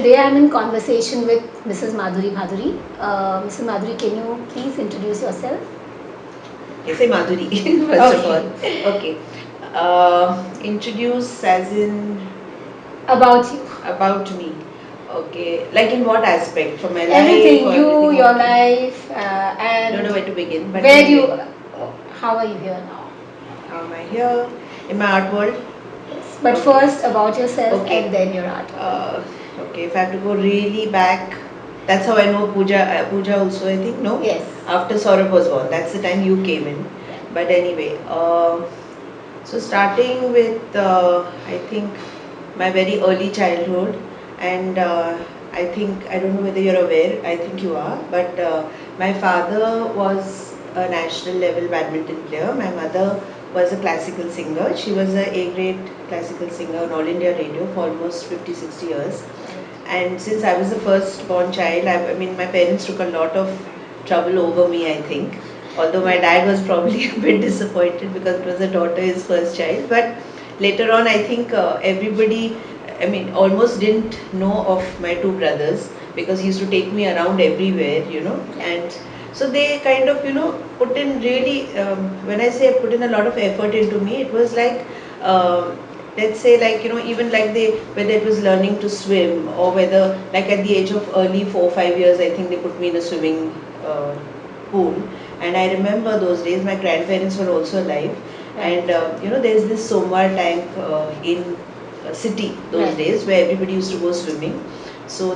today I'm in conversation with Mrs. Madhuri Bhaduri. Mrs. Madhuri, can you please introduce yourself? Yes, say Madhuri, first of all. Okay. Introduce as in About you. about me. Okay. Like in what aspect? For my life Everything, or you, everything? your Okay. life, Don't know and where to begin, but where you, anyway, how are you here now? how am I here? In my art world? Yes. But Okay. first about yourself Okay. and then your artwork. Okay, if I have to go really back, that's how I know Pooja. Pooja also, I think, no? Yes. After Saurabh was born, that's the time you came in. But anyway, so starting with, I think, my very early childhood, and I don't know whether you're aware, I think you are, but my father was a national level badminton player. My mother was a classical singer. She was a A-grade classical singer on All India Radio for almost 50, 60 years. And since I was the first born child, I mean, my parents took a lot of trouble over me, I think. Although my dad was probably a bit disappointed because it was a daughter, his first child. But later on, I think everybody, I mean, almost didn't know of my two brothers because he used to take me around everywhere. And so they kind of, put in really, when I say put in a lot of effort into me, it was like, um, let's say like even like they whether it was learning to swim or whether like at the age of early 4 or 5 years I think they put me in a swimming uh, pool. And I remember those days my grandparents were also alive. And there's this Somwar tank in city those days where everybody used to go swimming. So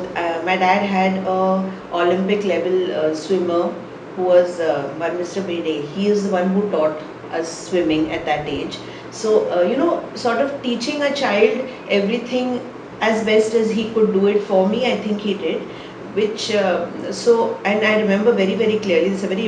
my dad had a Olympic level swimmer who was one Mr. Bede. He is the one who taught us swimming at that age. So, sort of teaching a child everything as best as he could do it for me, I think he did. And I remember very, very clearly, it's a very,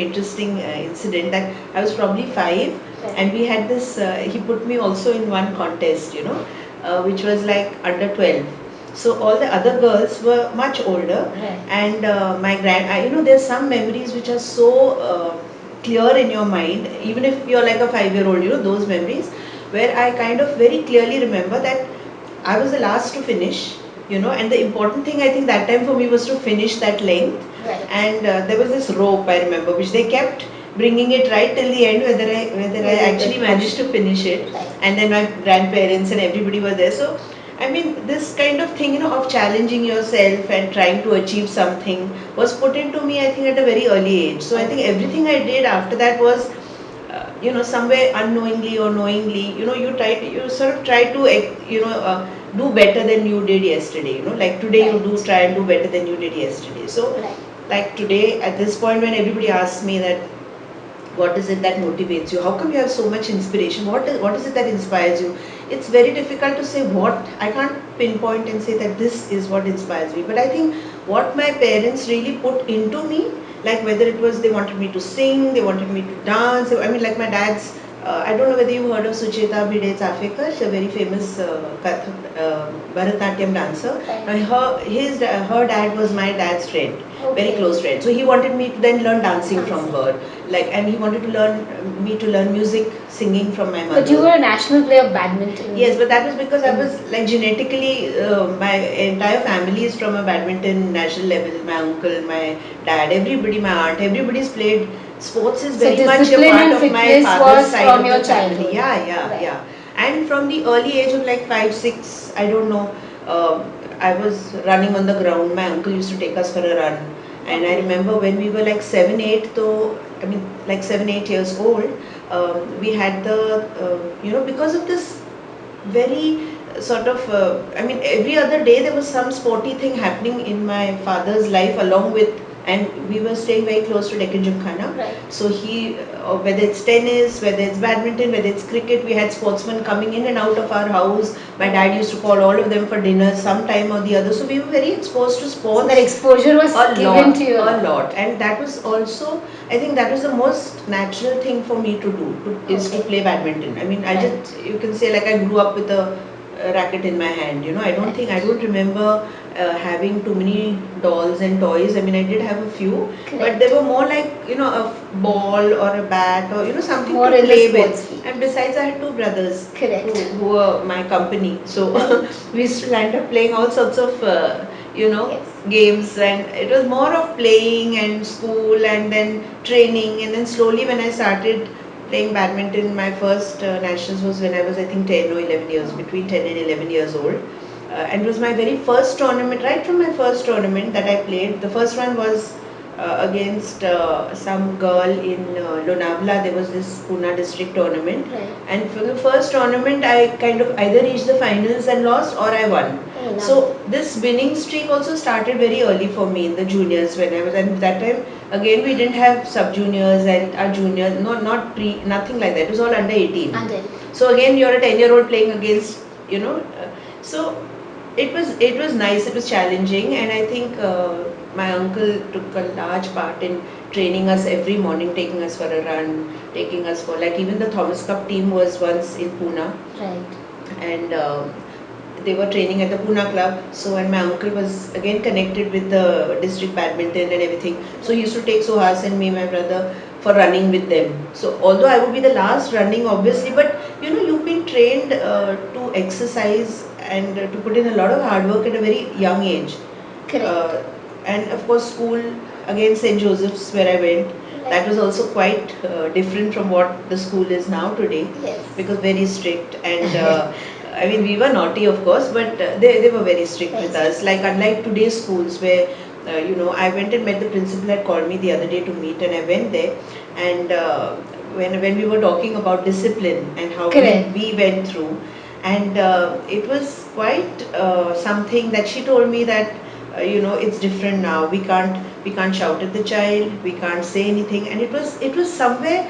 interesting incident that I was probably 5 and we had this, he put me also in one contest, which was like under 12. So all the other girls were much older, and there's some memories which are so clear in your mind, even if you're like a 5-year-old, those memories, where I kind of very clearly remember that I was the last to finish, and the important thing I think that time for me was to finish that length. And there was this rope I remember, which they kept bringing it right till the end, whether I actually managed to finish it. And then my grandparents and everybody were there. So I mean, this kind of thing, of challenging yourself and trying to achieve something was put into me, I think, at a very early age. So I think everything I did after that was, somewhere unknowingly or knowingly, you sort of try to, do better than you did yesterday. Like today you do try and do better than you did yesterday. So, like today, at this point, when everybody asks me that, what is it that motivates you? How come you have so much inspiration? What is it that inspires you? It's very difficult to say what. I can't pinpoint and say that this is what inspires me. But I think what my parents really put into me, like whether it was they wanted me to sing, they wanted me to dance. I mean, like my dad's. I don't know whether you heard of Sucheta Bhide Chafekar, she's a very famous Bharatanatyam dancer. Now her dad was my dad's friend, very close friend. So he wanted me to then learn dancing from her, and he wanted to learn me to learn music, singing from my mother. But you were a national player of badminton. Yes, but that was because I was like genetically, my entire family is from a badminton national level. My uncle, my dad, everybody, my aunt, everybody's played. Sports is very much a part of my father's side of the family. Yeah. And from the early age of like 5, 6, I don't know, I was running on the ground. My uncle used to take us for a run. And I remember when we were like 7, 8, though, I mean, like 7, 8 years old, we had because of this very sort of, I mean, every other day there was some sporty thing happening in my father's life along with, and we were staying very close to Deccan Gymkhana. So whether it's tennis, whether it's badminton, whether it's cricket, we had sportsmen coming in and out of our house. My dad used to call all of them for dinner some time or the other. So we were very exposed to sports. So that exposure was given to you. A lot. And that was also, I think that was the most natural thing for me to do, is to play badminton. I mean, you can say like I grew up with a racket in my hand. I don't Right. think, I don't remember having too many dolls and toys. I mean, I did have a few, but Correct. they were more like, a ball or a bat, or something More to in the play sports with. field. And besides, I had two brothers Correct. who were my company. So Right. we used to land up playing all sorts of Yes. games, and it was more of playing and school and then training. And then slowly, when I started playing badminton, my first nationals was when I was, I think, 10 or 11 years, between 10 and 11 years old. And it was my very first tournament. Right from my first tournament that I played, the first one was against some girl in Lonavala. There was this Pune district tournament, Right. and from the first tournament, I kind of either reached the finals and lost, or I won. Oh, So this winning streak also started very early for me in the juniors when I was, and that time again we didn't have sub juniors and our juniors, no, not pre, nothing like that. It was all under 18. Under. So again, you're a 10-year-old playing against, so it was nice. It was challenging, and I think my uncle took a large part in training us every morning, taking us for a run, taking us for, like, even the Thomas Cup team was once in Pune, Right. and they were training at the Pune club. So, and my uncle was again connected with the district badminton and everything. So he used to take Suhas and me, my brother, for running with them. So although I would be the last running, obviously, but you've been trained to exercise and to put in a lot of hard work at a very young age. Correct. And of course, school, again, St. Joseph's, where I went, that was also quite different from what the school is now today, Yes. because very strict. And I mean, we were naughty, of course, but they were very strict with Right. us. Like, unlike today's schools, where I went and met the principal, had called me the other day to meet, and I went there. And when we were talking about discipline and how Correct. we went through, and it was quite something that she told me that it's different now. We can't shout at the child. We can't say anything. And it was somewhere,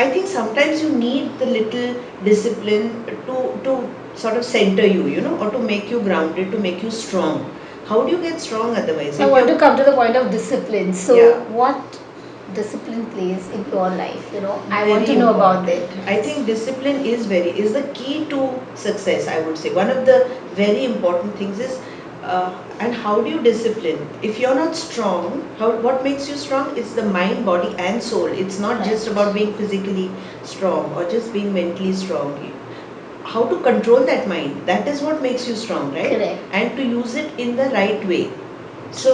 I think sometimes you need the little discipline to sort of center you, or to make you grounded, to make you strong. How do you get strong otherwise? So I If want you to come to the point of discipline. So Yeah. what discipline plays in your life? I want Very to know about important. it. I think discipline is the key to success. I would say one of the very important things is, and how do you discipline? If you're not strong, what makes you strong? It's the mind, body, and soul. It's not just Right. about being physically strong or just being mentally strong. How to control that mind? That is what makes you strong, right? Correct. And to use it in the right way. So.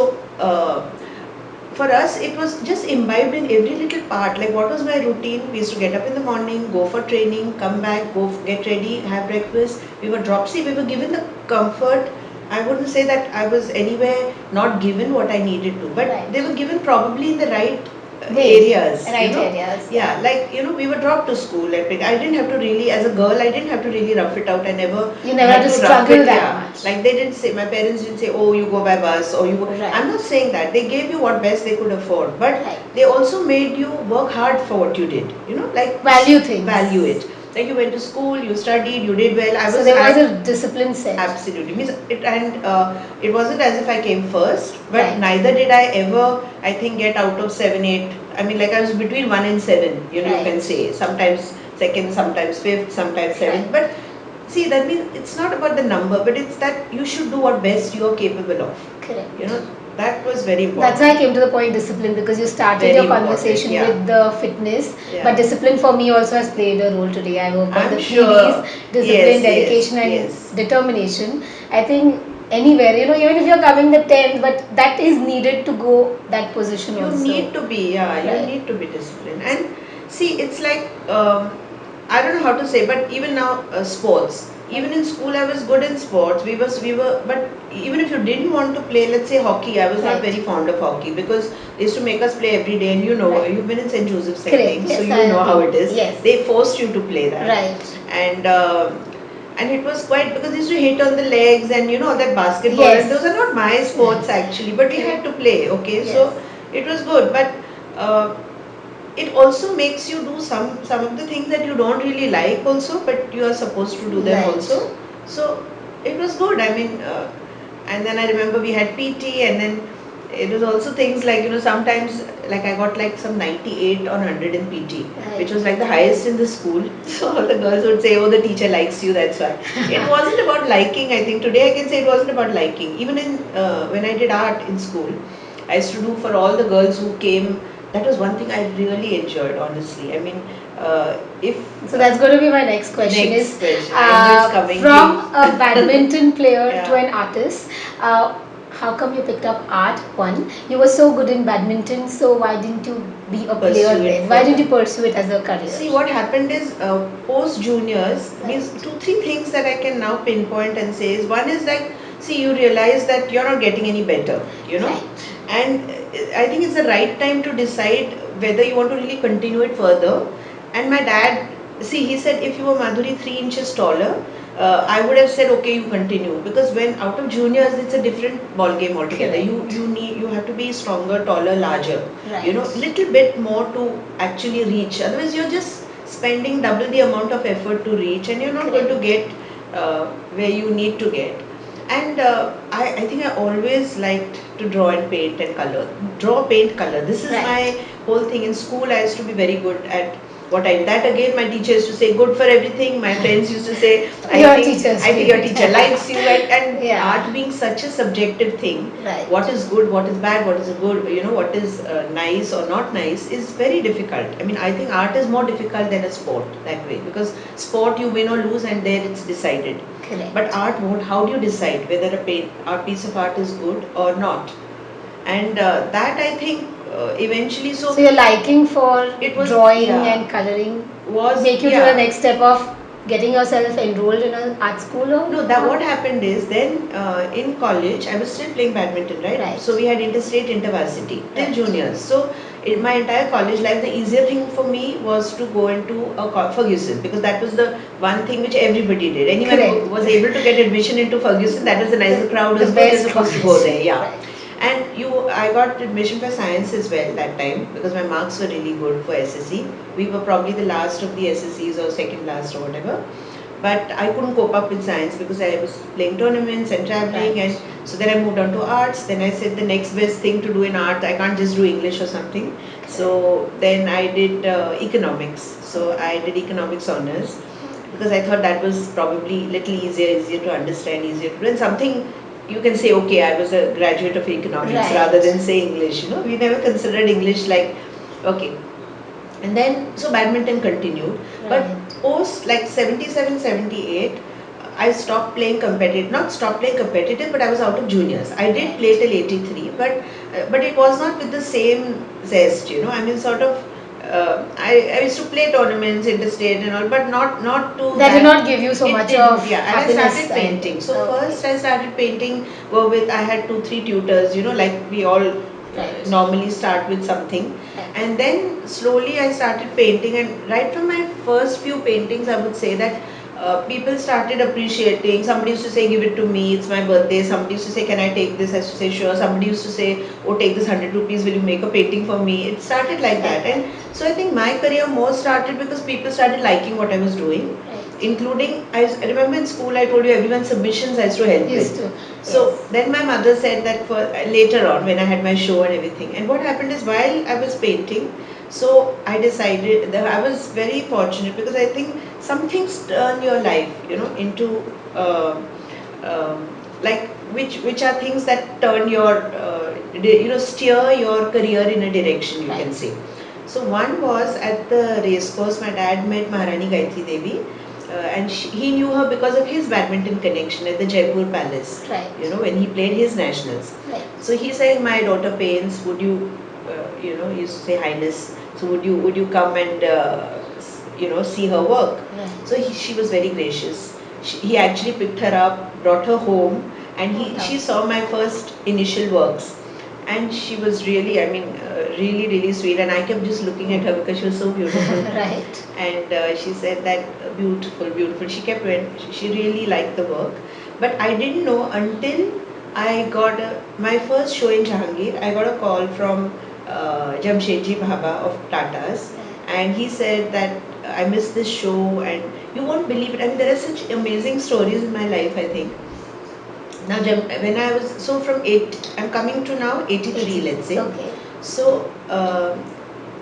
For us, it was just imbibed in every little part. Like, what was my routine? We used to get up in the morning, go for training, come back, get ready, have breakfast. We were dropped. See, we were given the comfort. I wouldn't say that I was anywhere not given what I needed to, but Right. they were given probably in the right Way. areas. Right areas. Yeah, like, we were dropped to school. I didn't have to really, as a girl, I didn't have to really rough it out. I never You never had to rough struggle it, that yeah. much. Like, they didn't say, my parents didn't say, oh, you go by bus, or you go. Right. I'm not saying that. They gave you what best they could afford, but Right. they also made you work hard for what you did. Like, Value things. value it. Like, you went to school, you studied, you did well. So there was a discipline set. Absolutely. Means it wasn't as if I came first, but Right. neither did I ever, I think, get out of 7, 8. I mean, like, I was between 1 and 7, you Right. can say. Sometimes second, sometimes fifth, sometimes seventh. Right. But see, that means it's not about the number, but it's that you should do what best you are capable of. Correct. That was very important. That's why I came to the point discipline, because you started Very your important, conversation yeah. with the fitness, Yeah. but discipline for me also has played a role today. I work on I'm the sure. PDs, discipline, Yes, dedication, and yes. determination. I think anywhere, even if you're coming the 10th, but that is needed to go that position You also. need to be, yeah, you Right. need to be disciplined. And see, it's like, I don't know how to say, but even now, sports. Even in school, I was good in sports. We were, but even if you didn't want to play, let's say hockey, I was not Right. very fond of hockey, because they used to make us play every day, and Right. you've been in St. Joseph's, I Correct. think, Yes, so I you know have how been. it is. Yes. They forced you to play that. Right. And it was quite, because they used to hit on the legs, and that basketball, Yes. and those are not my sports actually, but we had to play, okay? Yes. So it was good, but uh, it also makes you do some of the things that you don't really like also, but you are supposed to do them Right. also. So it was good. I mean, and then I remember we had PT, and then it was also things like, sometimes like I got like some 98 or 100 in PT, which was like the highest in the school. So all the girls would say, oh, the teacher likes you, that's why. It wasn't about liking, I think. Today I can say it wasn't about liking. Even in when I did art in school, I used to do for all the girls who came. That was one thing I really enjoyed, honestly. I mean, if So that's going to be my next question. Next question. I know it's coming From to a badminton player to Yeah. an artist, how come you picked up art? One, you were so good in badminton, so why didn't you be a player Pursue it then? Why didn't further. you pursue it as a career? See, what happened is post juniors means Right. two, three things that I can now pinpoint and say is one is like, see, you realize that you're not getting any better, Right. and I think it's the right time to decide whether you want to really continue it further. And my dad, see, he said if you were Madhuri 3 inches taller, I would have said okay, you continue, because when out of juniors it's a different ball game altogether. Correct. You have to be stronger, taller, larger. Right. Little bit more to actually reach. Otherwise, you're just spending double the amount of effort to reach, and you're not going to get where you need to get. And I think I always liked to draw and paint and color. Draw, paint, color. This is Right. my whole thing. In school, I used to be very good at what I. That again, my teacher used to say, "Good for everything." My friends used to say, Your teachers I think your teacher likes you." And Yeah. art being such a subjective thing, Right. what is good, what is bad, what is good, what is nice or not nice is very difficult. I mean, I think art is more difficult than a sport that way, because sport you win or lose and there it's decided. Correct. But art, how do you decide whether a piece of art is good or not? And that I think eventually, So your liking for it was drawing yeah, and coloring was make you to yeah. the next step of getting yourself enrolled in an art school or No, that what happened is then in college I was still playing badminton, right? Right. So we had interstate, intervarsity till Right. juniors. So in my entire college life, the easier thing for me was to go into Ferguson, because that was the one thing which everybody did. Anyone who Correct. was able to get admission into Ferguson, that was the nicer crowd The was good. You're best supposed to go college. there, yeah. Right. And I got admission for science as well that time, because my marks were really good for SSC. We were probably the last of the SSCs or second last or whatever. But I couldn't cope up with science because I was playing tournaments and traveling, Right. and so then I moved on to arts. Then I said the next best thing to do in art, I can't just do English or something. So then I did economics. So I did economics honors, because I thought that was probably little easier to understand, easier to do, and something you can say, okay, I was a graduate of economics, Right. rather than say English. We never considered English like, okay. And then, so badminton continued. But Right. post like 77, 78, I stopped playing competitive. Not stopped playing competitive, but I was out of juniors. I did play till 83, but it was not with the same zest. I mean, sort of. I used to play tournaments, interstate and all, but not to That did not give you so it much didn't, of yeah. And I happiness started and- painting. So Okay. first I started painting were with, I had 2, 3 tutors. Like we all Right. normally start with something. And then slowly I started painting, and right from my first few paintings, I would say that people started appreciating. Somebody used to say, "Give it to me, it's my birthday." Somebody used to say, "Can I take this?" I used to say, "Sure." Somebody used to say, "Oh, take this 100 rupees, will you make a painting for me?" It started like that. And so I think my career more started because people started liking what I was doing. Including, I remember in school, I told you everyone's submissions I used to help Used with. to, So yes. then my mother said that for later on when I had my show and everything. And what happened is while I was painting, so I decided that I was very fortunate, because I think some things turn your life, into uh, um, like which are things that turn your steer your career in a direction, you can say. So one was at the race course, my dad met Maharani Gayatri Devi, and he knew her because of his badminton connection at the Jaipur Palace. Right. When he played his nationals. Right. So he said, "My daughter paints. Would you, he used to say, Highness. So would you come and see her work?" Right. So she was very gracious. He actually picked her up, brought her home, and she saw my first initial works. And she was really, I mean, really, really sweet. And I kept just looking at her because she was so beautiful. Right. And she said that beautiful, beautiful. She kept she really liked the work. But I didn't know until I got my first show in Jahangir. I got a call from Jamshedji Bhaba of Tata's, and he said that I missed this show, and you won't believe it. I mean, there are such amazing stories in my life, I think. Now, when I was, so from 8, I'm coming to now 83, let's say. Okay. So,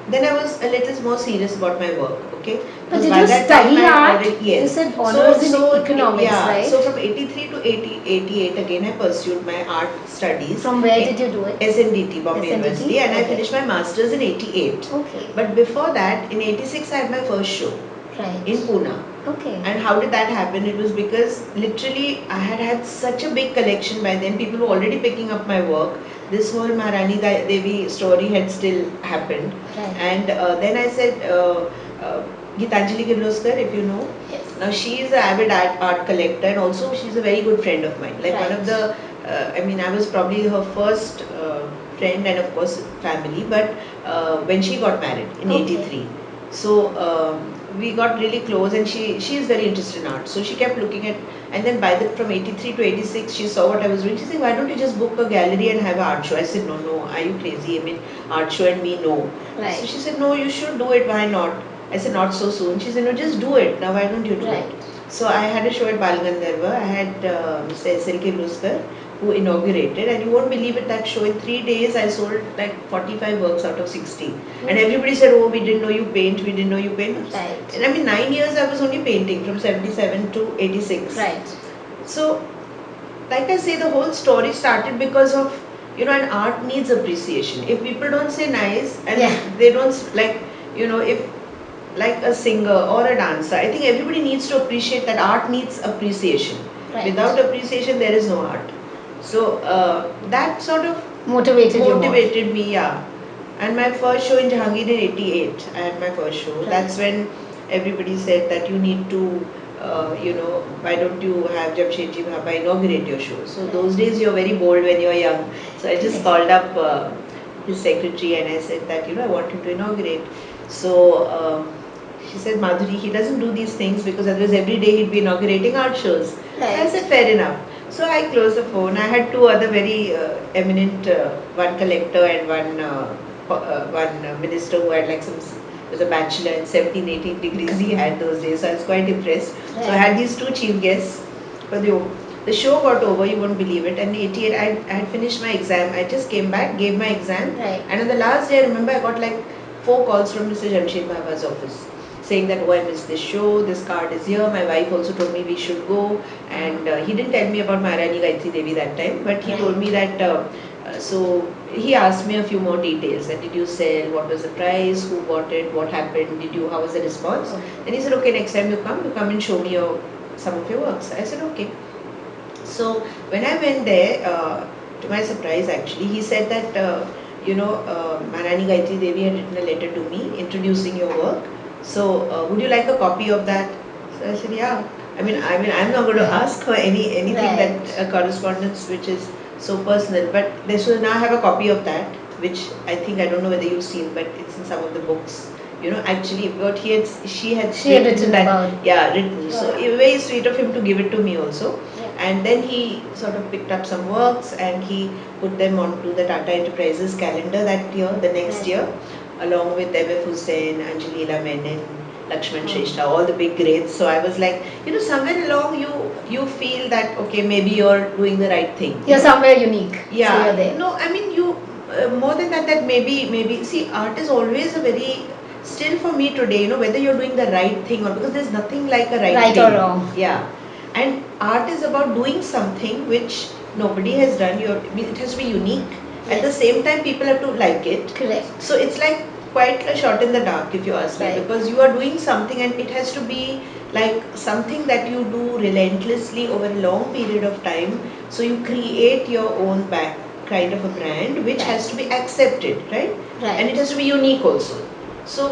then I was a little more serious about my work, okay? But Because did by you that time study I had art? already, You yes. said honors in economics, yeah, right? so from 83 to 88, again I pursued my art studies. From where did you do it? SNDT, Bombay SNDT? University, and I Okay. finished my masters in 88. Okay. But before that, in 86, I had my first show Right. in Pune. Okay. And how did that happen? It was because literally I had had such a big collection by then. People were already picking up my work. This whole Maharani Devi story had still happened. Right. And then I said, Gitanjali Kirloskar, if you know. Yes. Now she is an avid art collector, and also she's a very good friend of mine. Like one of Right. the, I was probably her first friend and of course family. But when she got married in Okay. 83, so we got really close, and she is very interested in art. So she kept looking at, and then by the from 83 to 86, she saw what I was doing. She said, "Why don't you just book a gallery and have an art show?" I said, "No, no, are you crazy? I mean, art show and me, no." Right. So she said, "No, you should do it. Why not?" I said, "Not so soon." She said, "No, just do it. Now, why don't you do Right. it?" So I had a show at Bal Gandharva. I had Mr. S.L.K. Luskar, who inaugurated, and you won't believe it, that show in 3 days I sold like 45 works out of 60. And everybody said, "Oh, we didn't know you paint, we didn't know you paint." Right. And I mean, 9 years I was only painting from 77 to 86. Right. So, like I say, the whole story started because of, an art needs appreciation. If people don't say nice, and Yeah. they don't like, if like a singer or a dancer, I think everybody needs to appreciate that art needs appreciation. Right. Without appreciation, there is no art. So that sort of Motivated you more. motivated me, yeah. And my first show in Jahangir in 88, I had my first show. Right. That's when everybody said that you need to, why don't you have Jamshedji Bhaba inaugurate your show? So those days you're very bold when you're young. So I just called up his secretary and I said that, I want him to inaugurate. So she said, "Madhuri, he doesn't do these things because otherwise every day he'd be inaugurating art shows." Right. I said, "Fair enough." So I closed the phone. I had two other very eminent, one collector and one minister who had like was a bachelor in 17, 18 degrees he had those days. So I was quite impressed. Right. So I had these two chief guests. But the show got over, you won't believe it. And in 88, I had finished my exam. I just came back, gave my exam. Right. And on the last day, I remember I got like 4 calls from Mr. Jamshed Bhaba's office saying that, "Oh, I missed this show, this card is here." My wife also told me we should go. And he didn't tell me about Maharani Gayatri Devi that time, but he Right. told me that, so he asked me a few more details. That did you sell, what was the price, who bought it, what happened, how was the response? Okay. Then he said, "Okay, next time you come and show me some of your works." I said, "Okay." So when I went there, to my surprise actually, he said that, Maharani Gayatri Devi had written a letter to me introducing your work. So would you like a copy of that? So I said, "Yeah." I'm not going to ask for anything Right. that correspondence which is so personal, but they should now have a copy of that, which I think, I don't know whether you've seen, but it's in some of the books. Actually, what she had written that, about. yeah, written. So Yeah. it was very sweet of him to give it to me also. Yeah. And then he sort of picked up some works and he put them onto the Tata Enterprises calendar that year, the next Right. year, along with M.F. Hussain, Anjali Leela Menon, Lakshman Oh. Shrestha, all the big greats. So I was like, somewhere along you feel that, okay, maybe you're doing the right thing. You're somewhere unique. Yeah. So you're there. No, you more than that maybe see, art is always a very, still for me today, whether you're doing the right thing, or, because there's nothing like a right Right thing. or wrong. Yeah. And art is about doing something which nobody has done. It has to be unique. At the Yes. same time, people have to like it. Correct. So it's like quite a shot in the dark, if you ask me, Right. because you are doing something and it has to be like something that you do relentlessly over a long period of time. So you create your own back kind of a brand which Right. has to be accepted, right? Right. And it has to be unique also. So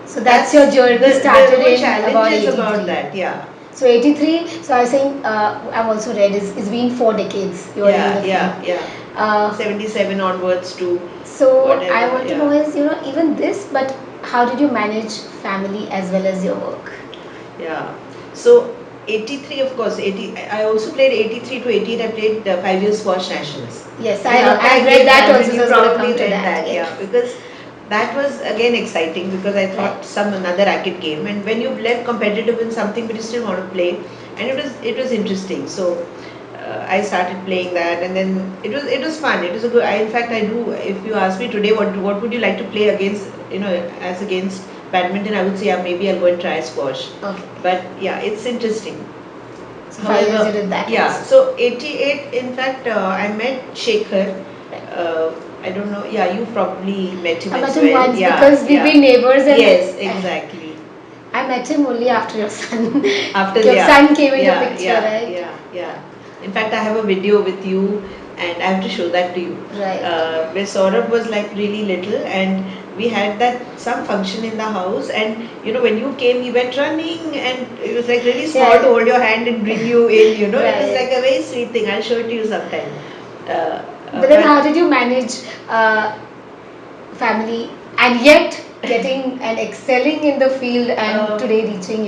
So that's your journey started the whole in challenge about is 83. about that, yeah. So 83, so I was saying, I've also read, it's been 4 decades you're in the field. Yeah. 77 onwards to So whatever, I want to yeah. know is, even this, but how did you manage family as well as your work? Yeah. So 83, of course, I also played 83 to 88. I played 5 years Squash Nationals. Yes, Yeah, I've read that also, so you I was going to probably come to read that. yeah, because that was again exciting, because I thought Right. some another racket game, and when you've led competitive in something but you still want to play, and it was interesting. So I started playing that, and then it was fun. It was a good. In fact, I do. If you ask me today, what would you like to play against? As against badminton, I would say yeah, maybe I'll go and try squash. Okay. But yeah, it's interesting. So 5 years you did that. Yeah. also. So 88. In fact, I met Shekhar. Right. I don't know. Yeah, you probably met him I met as him well. once Yeah, because we've yeah. been neighbors and Yes, exactly. I met him only after your son. After your yeah, son came into yeah, picture, yeah, right? yeah, yeah. In fact, I have a video with you, and I have to show that to you. Right. Where Saurabh was like really little, and we had that some function in the house, and when you came, he went running, and it was like really small Yeah. to hold your hand and bring you in. It was Right. like a very sweet thing. I'll show it to you sometime. But then, how did you manage family and yet getting and excelling in the field and today reaching,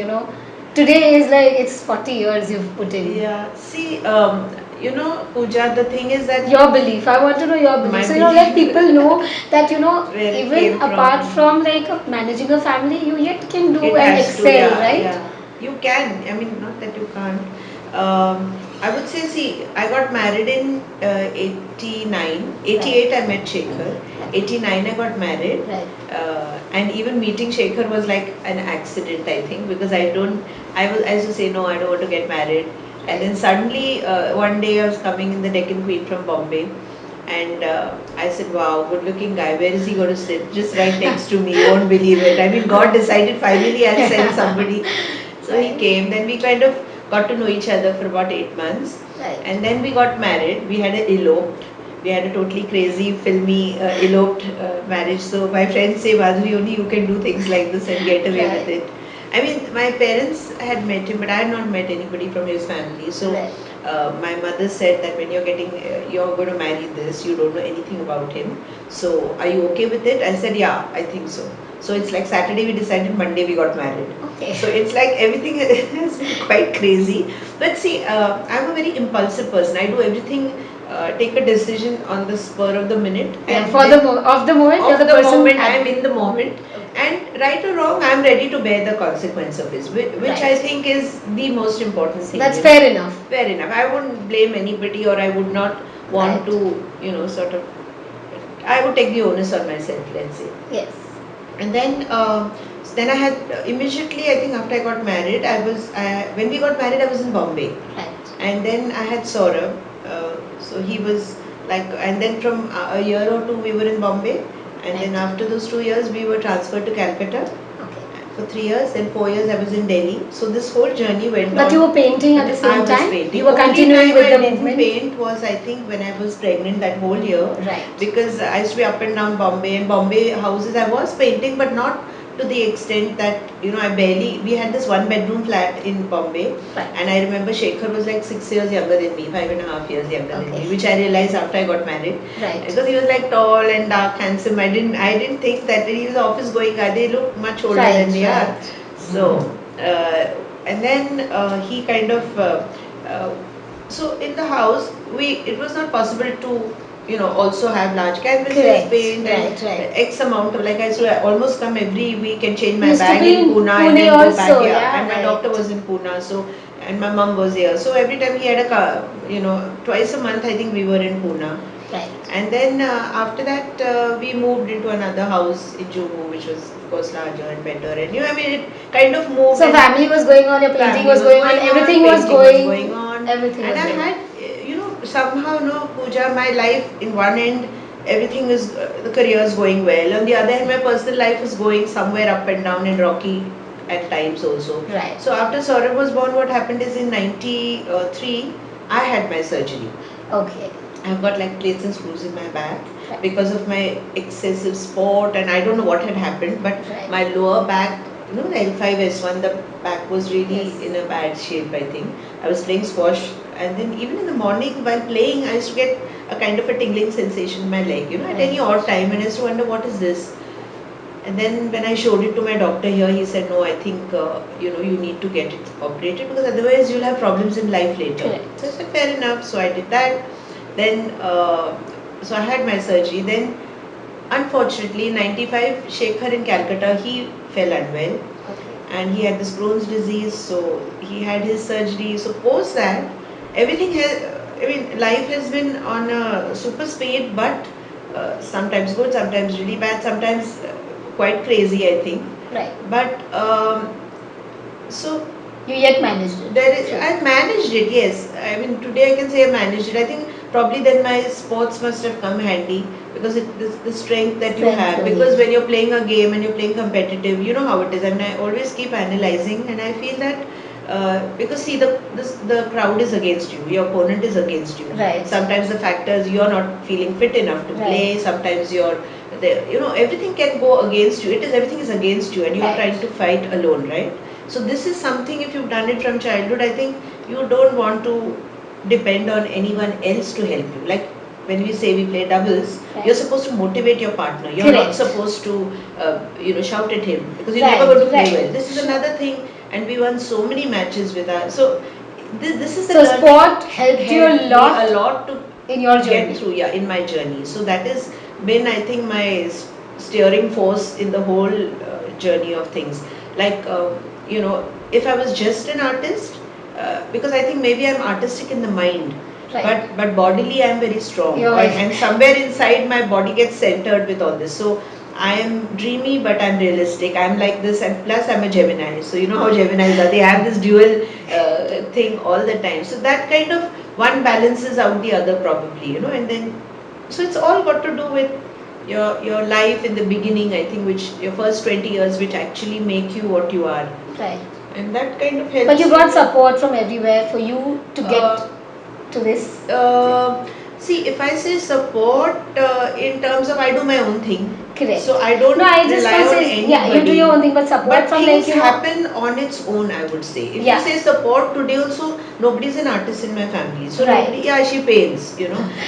today is like it's 40 years you've put in. Yeah, see, Pooja, the thing is that Your belief. I want to know your belief. My So, let belief. people know that, Where it even came apart from. from like managing a family, you yet can do It and has to, excel, yeah, right? yeah. You can. I mean, not that you can't. I would say, see, I got married in 89. 88, I met Shekhar. 89, I got married. Right. And even meeting Shekhar was like an accident, I think, because I used to say, no, I don't want to get married. And then suddenly, one day I was coming in the Deccan Queen from Bombay. And I said, wow, good looking guy. Where is he going to sit? Just right next to me. You won't believe it. I mean, God decided finally I'll send somebody. So he came. Then we kind of got to know each other for about 8 months. Right. And then we got married. We had an eloped. We had a totally crazy, filmy, eloped marriage. So my friends say, Madhuri, only you can do things like this and get away with it. I mean, my parents had met him, but I had not met anybody from his family. So my mother said that when you're going to marry this, you don't know anything about him. So are you okay with it? I said, yeah, I think so. So it's like Saturday we decided, Monday we got married. Okay. So it's like everything has been quite crazy. But see, I'm a very impulsive person. I do everything, take a decision on the spur of the minute. Yeah, And for then of the moment, you're of the the person moment, at- I'm in the moment. And right or wrong, I'm ready to bear the consequence of this, which I Right. think is the most important thing. That's fair enough. Fair enough. I wouldn't blame anybody, or I would not want Right. to, sort of. I would take the onus on myself, let's say. Yes. And then I had immediately. I think after I got married, when we got married, I was in Bombay, Right. and then I had Saurabh. So he was like, and then from a year or two we were in Bombay, and then Right. after those 2 years we were transferred to Calcutta Okay. for 3 years. Then 4 years I was in Delhi. So this whole journey went on. But you were painting at the I same was time. painting. You were Only continuing time with I the didn't movement. paint was, I think, when I was pregnant that whole year. Right. Because I used to be up and down Bombay, and Bombay houses I was painting, but not to the extent that I barely. We had this one-bedroom flat in Bombay, Right. and I remember Shekhar was like 6 years younger than me, 5.5 years younger than Okay. me, which I realized after I got married. Right. Because he was like tall and dark, handsome. I didn't think that he was an office going guy. They look much older Right, than they are. right. So, and then he kind of. Uh, so in the house, it was not possible to also have large canvases, Correct. paint, and Right. X amount of, like I used to almost come every week and change my Used to bag be in in Pune and Pune then go also, back. yeah, And my right. doctor was in Pune, so and my mom was here. So every time he had a car, twice a month I think we were in Pune. Right. And then after that, we moved into another house in Jumu, which was of course larger and better. And I mean, it kind of moved. So and family was going on, your painting family was going on, everything was painting going on. everything And was I going. had, somehow, no, Pooja, my life in one end, everything is, the career is going well. On the other hand, my personal life is going somewhere up and down and rocky at times also. Right. So after Saurabh was born, what happened is in 93, I had my surgery. Okay. I've got like plates and screws in my back Right. because of my excessive sport, and I don't know what had happened, but Right. my lower back, the L5S1, the back was really Yes. in a bad shape, I think. I was playing squash, and then even in the morning while playing, I used to get a kind of a tingling sensation in my leg, at any odd time, and I used to wonder what is this. And then when I showed it to my doctor here, he said, no, I think, you need to get it operated because otherwise you'll have problems in life later. Correct. So I said, fair enough. So I did that. Then, so I had my surgery. Then, unfortunately, in 95, Shekhar in Calcutta, he fell unwell. Okay. And he had this Crohn's disease, so he had his surgery. So post that, everything I mean, life has been on a super speed, but sometimes good, sometimes really bad, sometimes quite crazy, I think. Right. But so You yet managed it. there is, I managed it, yes. I mean, today I can say I managed it. I think probably then my sports must have come handy because the strength that you Strength, have. yes. Because when you're playing a game and you're playing competitive, you know how it is. I mean, I always keep analyzing, and I feel that because see, the crowd is against you, your opponent is against you. Right. Sometimes the factors you're not feeling fit enough to play. Right. Sometimes you know, everything can go against you. Everything is against you, and you're Right. trying to fight alone, right? So this is something, if you've done it from childhood, I think you don't want to depend on anyone else to help you. Like when we say we play doubles, Right. you're supposed to motivate your partner. You're not Correct. supposed to, shout at him because you're Right, never going to play right. well. This is Sure. another thing, and we won so many matches with us. So this is the So learning sport helped you a helped me lot a lot to in your journey. get through, yeah, in my journey. So that has been, I think, my steering force in the whole journey of things. Like if I was just an artist, because I think maybe I'm artistic in the mind, Right. but bodily I'm very strong. You're right. And somewhere inside my body gets centered with all this. So I am dreamy, but I'm realistic. I'm like this, and plus I'm a Gemini. So you know how Geminis are. They have this dual thing all the time. So that kind of one balances out the other probably, and then so it's all got to do with your life in the beginning, I think, which your first 20 years, which actually make you what you are. Right. And that kind of helps. But you got support from everywhere for you to get Uh, to this. See, if I say support in terms of I do my own thing. Correct. So I don't No, I just rely want on to say, anybody. yeah, you do your own thing, but support But from things like, happen on its own, I would say. If Yeah. you say support today also, nobody's an artist in my family. So Right. nobody, yeah, she paints,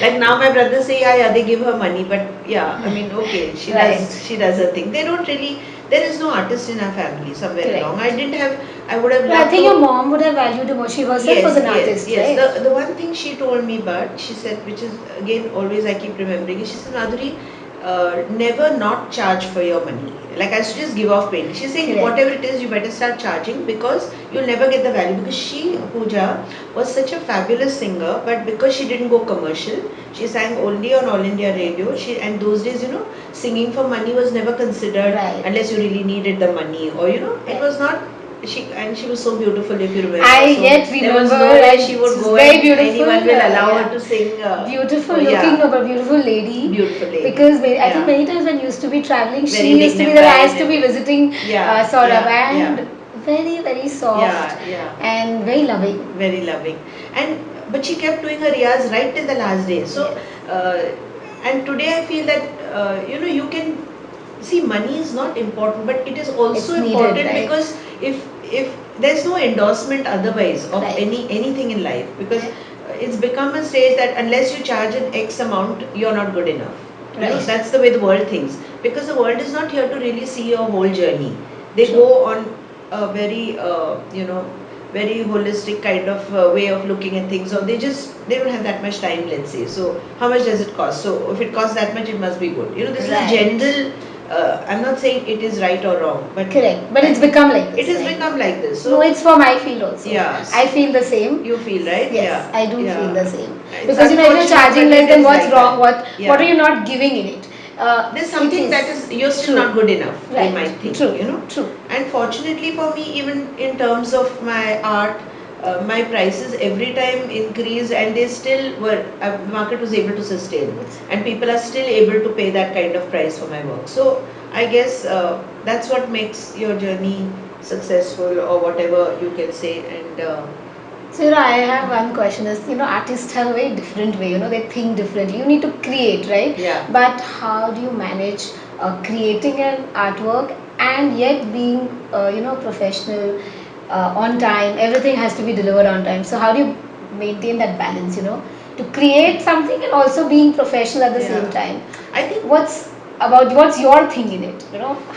Like now my brothers say, yeah, they give her money, but yeah, I mean, okay, Right. she does her thing. They don't really, there is no artist in our family somewhere Correct. along. I would have But I loved think to. your mom would have valued you more. She herself was an artist, Yes. right? The one thing she told me, but she said, which is again always I keep remembering, is she said, Madhuri, never not charge for your money. Like I should just give off painting. She's saying, Correct. whatever it is, you better start charging because you'll never get the value. Because she, Pooja, was such a fabulous singer, but because she didn't go commercial, she sang only on All India Radio. And those days, singing for money was never considered Right. unless you really needed the money, or it was not. She was so beautiful, if you remember. I So yet there was remember, no way and she would she's go very and beautiful, anyone will allow yeah. her to sing. Beautiful yeah. looking, no, but beautiful lady. Beautiful lady. Because I Yeah. think many times when used to be traveling, Very she used to be there. I used to be dignified visiting Yeah, Saurabh, yeah, and yeah. very, very soft Yeah. and very loving. Very loving. But she kept doing her riyaz right till the last day. So and today I feel that you can see money is not important, but it is also It's needed, important right? because if there's no endorsement otherwise of Right. anything in life, because it's become a stage that unless you charge an X amount, you're not good enough. Right. That's the way the world thinks, because the world is not here to really see your whole journey. They True. go on a very very holistic kind of way of looking at things, or they don't have that much time, let's say. So how much does it cost? So if it costs that much, it must be good. This is a Right. general. I'm not saying it is right or wrong, but Correct. But it's become like this. it has right? become like this. So No, it's for my field also. Yeah. I feel the same. You feel right? Yes, Yeah. I do Yeah. feel the same. It's Because if you're unfortunate, charging but less, it then is what's like wrong? that. What are you not giving in it? There's something that is you're still True. not good enough. They Right. might think, True. True. And fortunately for me, even in terms of my art, my prices every time increased, and they still were. The market was able to sustain, and people are still able to pay that kind of price for my work. So I guess that's what makes your journey successful, or whatever you can say, and. So, I have one question is, artists have a very different way, they think differently. You need to create, right? Yeah. But how do you manage creating an artwork and yet being, professional, on time? Everything has to be delivered on time. So, how do you maintain that balance, to create something and also being professional at the Yeah. same time? I think What's your thing in it?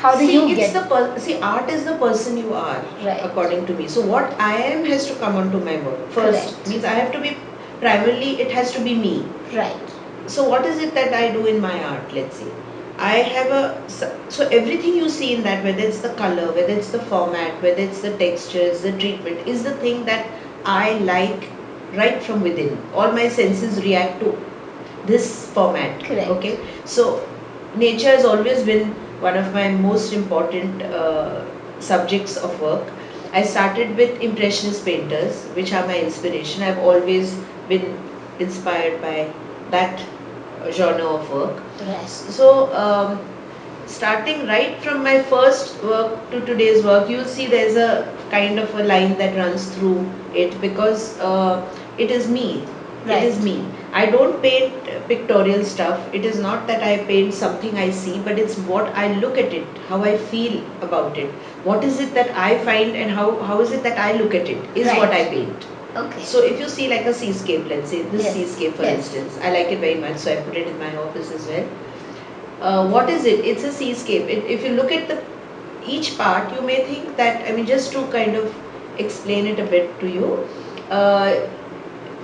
How do you it's get? art is the person you are, Right. according to me. So what I am has to come onto my work first. Correct. Means I have to be primarily. It has to be me. Right. So what is it that I do in my art? Let's say I have so everything you see in that, whether it's the color, whether it's the format, whether it's the textures, the treatment, is the thing that I like right from within. All my senses react to this format. Correct. Okay, so nature has always been one of my most important subjects of work. I started with impressionist painters, which are my inspiration. I've always been inspired by that genre of work. Right. So, starting right from my first work to today's work, you'll see there's a kind of a line that runs through it, because it is me. Right. It is me. I don't paint pictorial stuff. It is not that I paint something I see, but it's what I look at it, how I feel about it. What is it that I find, and how is it that I look at it, is Right. what I paint. Okay. So if you see like a seascape, let's say this Yes. seascape for Yes. instance, I like it very much, so I put it in my office as well. What is it? It's a seascape. If you look at the each part, you may think that, I mean, just to kind of explain it a bit to you,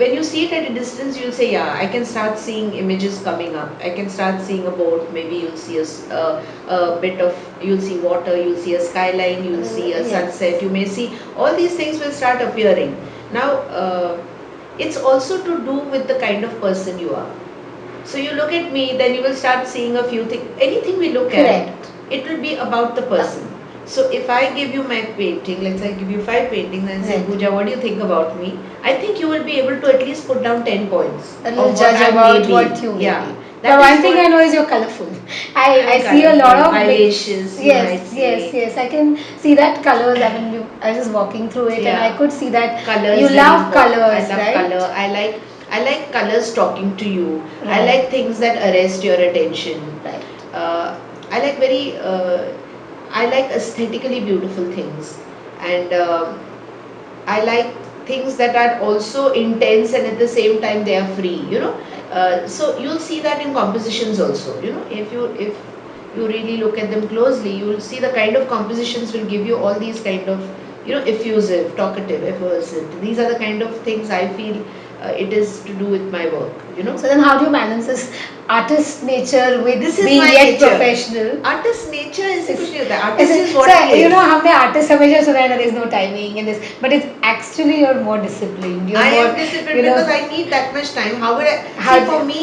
when you see it at a distance, you'll say, yeah, I can start seeing images coming up. I can start seeing a boat. Maybe you'll see a bit of, you'll see water, you'll see a skyline, you'll see a Yes. sunset. You may see all these things will start appearing. Now, it's also to do with the kind of person you are. So you look at me, then you will start seeing a few things. Anything we look Correct. at, it will be about the person. So if I give you my painting, let's say I give you 5 paintings and say, Right. Pooja, what do you think about me? I think you will be able to at least put down 10 points. A of little what judge I about may be. what you may Yeah. be. That But is one thing what- I know is you're colorful. I I'm see a lot colourful, of vivacious, you might yes, say. yes, yes. I can see that colors. I mean, I was just walking through it, and Yeah. I could see that Colors you very love important. colors, I love right? color. I like colors talking to you. I Right. like things that arrest your attention. Right. I like I like aesthetically beautiful things, and I like things that are also intense and at the same time they are free. So you'll see that in compositions also. If you really look at them closely, you will see the kind of compositions will give you all these kind of effusive, talkative, effervescent. These are the kind of things I feel it is to do with my work. So then, how do you balance this artist nature with This is being my yet nature. professional? Artist nature is It's- कुछ नहीं होता. Artist is what so, he is. हमने artist हमेशा सुना है ना, there's no timing in this, but it's actually you're more disciplined. You're I more, am disciplined because I need that much time. How would I? How See, for do- me,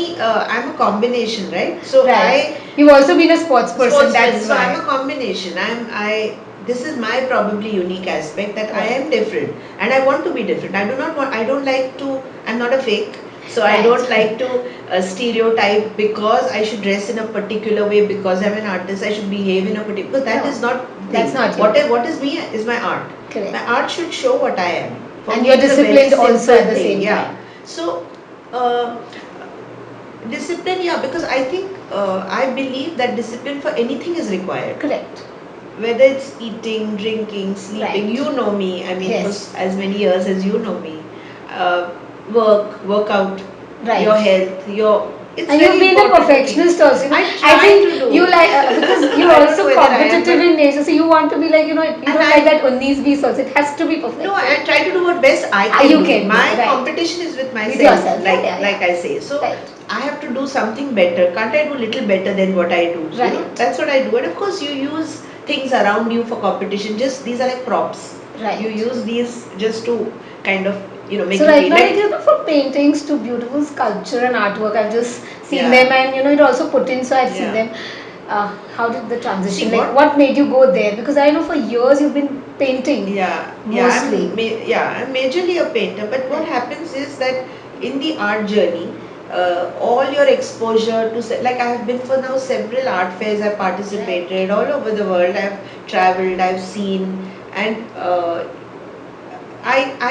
I'm a combination, right? So right. You've also been a sports person. sportsman, That's so why. I'm a combination. This is my probably unique aspect, that I Right. am different and I want to be different. I don't like to, I'm not a fake. So I Right. don't like to stereotype because I should dress in a particular way, because I'm an artist, I should behave in a particular, because that No, is not that's thing. not you. What is me is my art. Correct. My art should show what I am. For And me, you're it's a very disciplined also simple at the thing, same yeah. time. So, uh, discipline, yeah, because I think I believe that discipline for anything is required. Correct. Whether it's eating, drinking, sleeping, Right. you know me. I mean, Yes. for as many years as you know me. Workout, Right. your health, your. It's And very you've been a important to me. perfectionist also. I try think to do. you like because I you're don't also know whether I am, competitive but- in nature, so you want to be like you And don't I- like that 19-20 also. It has to be perfect. No, I try to do what best I can You do. can do, My right. competition is with myself, yourself, like yeah, yeah. like I say. So Right. I have to do something better. Can't I do a little better than what I do? Right. That's what I do. And of course, you use things around you for competition. Just these are like props. Right. You use these just to kind of make So you right feel now, like. like from paintings to beautiful sculpture and artwork, I've just seen Yeah. them, and it also put in. So I've seen Yeah. them. How did the transition? See, like, what made you go there? Because I know for years you've been painting. Yeah, Mostly. I'm majorly a painter. But what happens is that in the art journey, all your exposure to like I have been for now several art fairs. I've participated all over the world. I've traveled. I've seen, and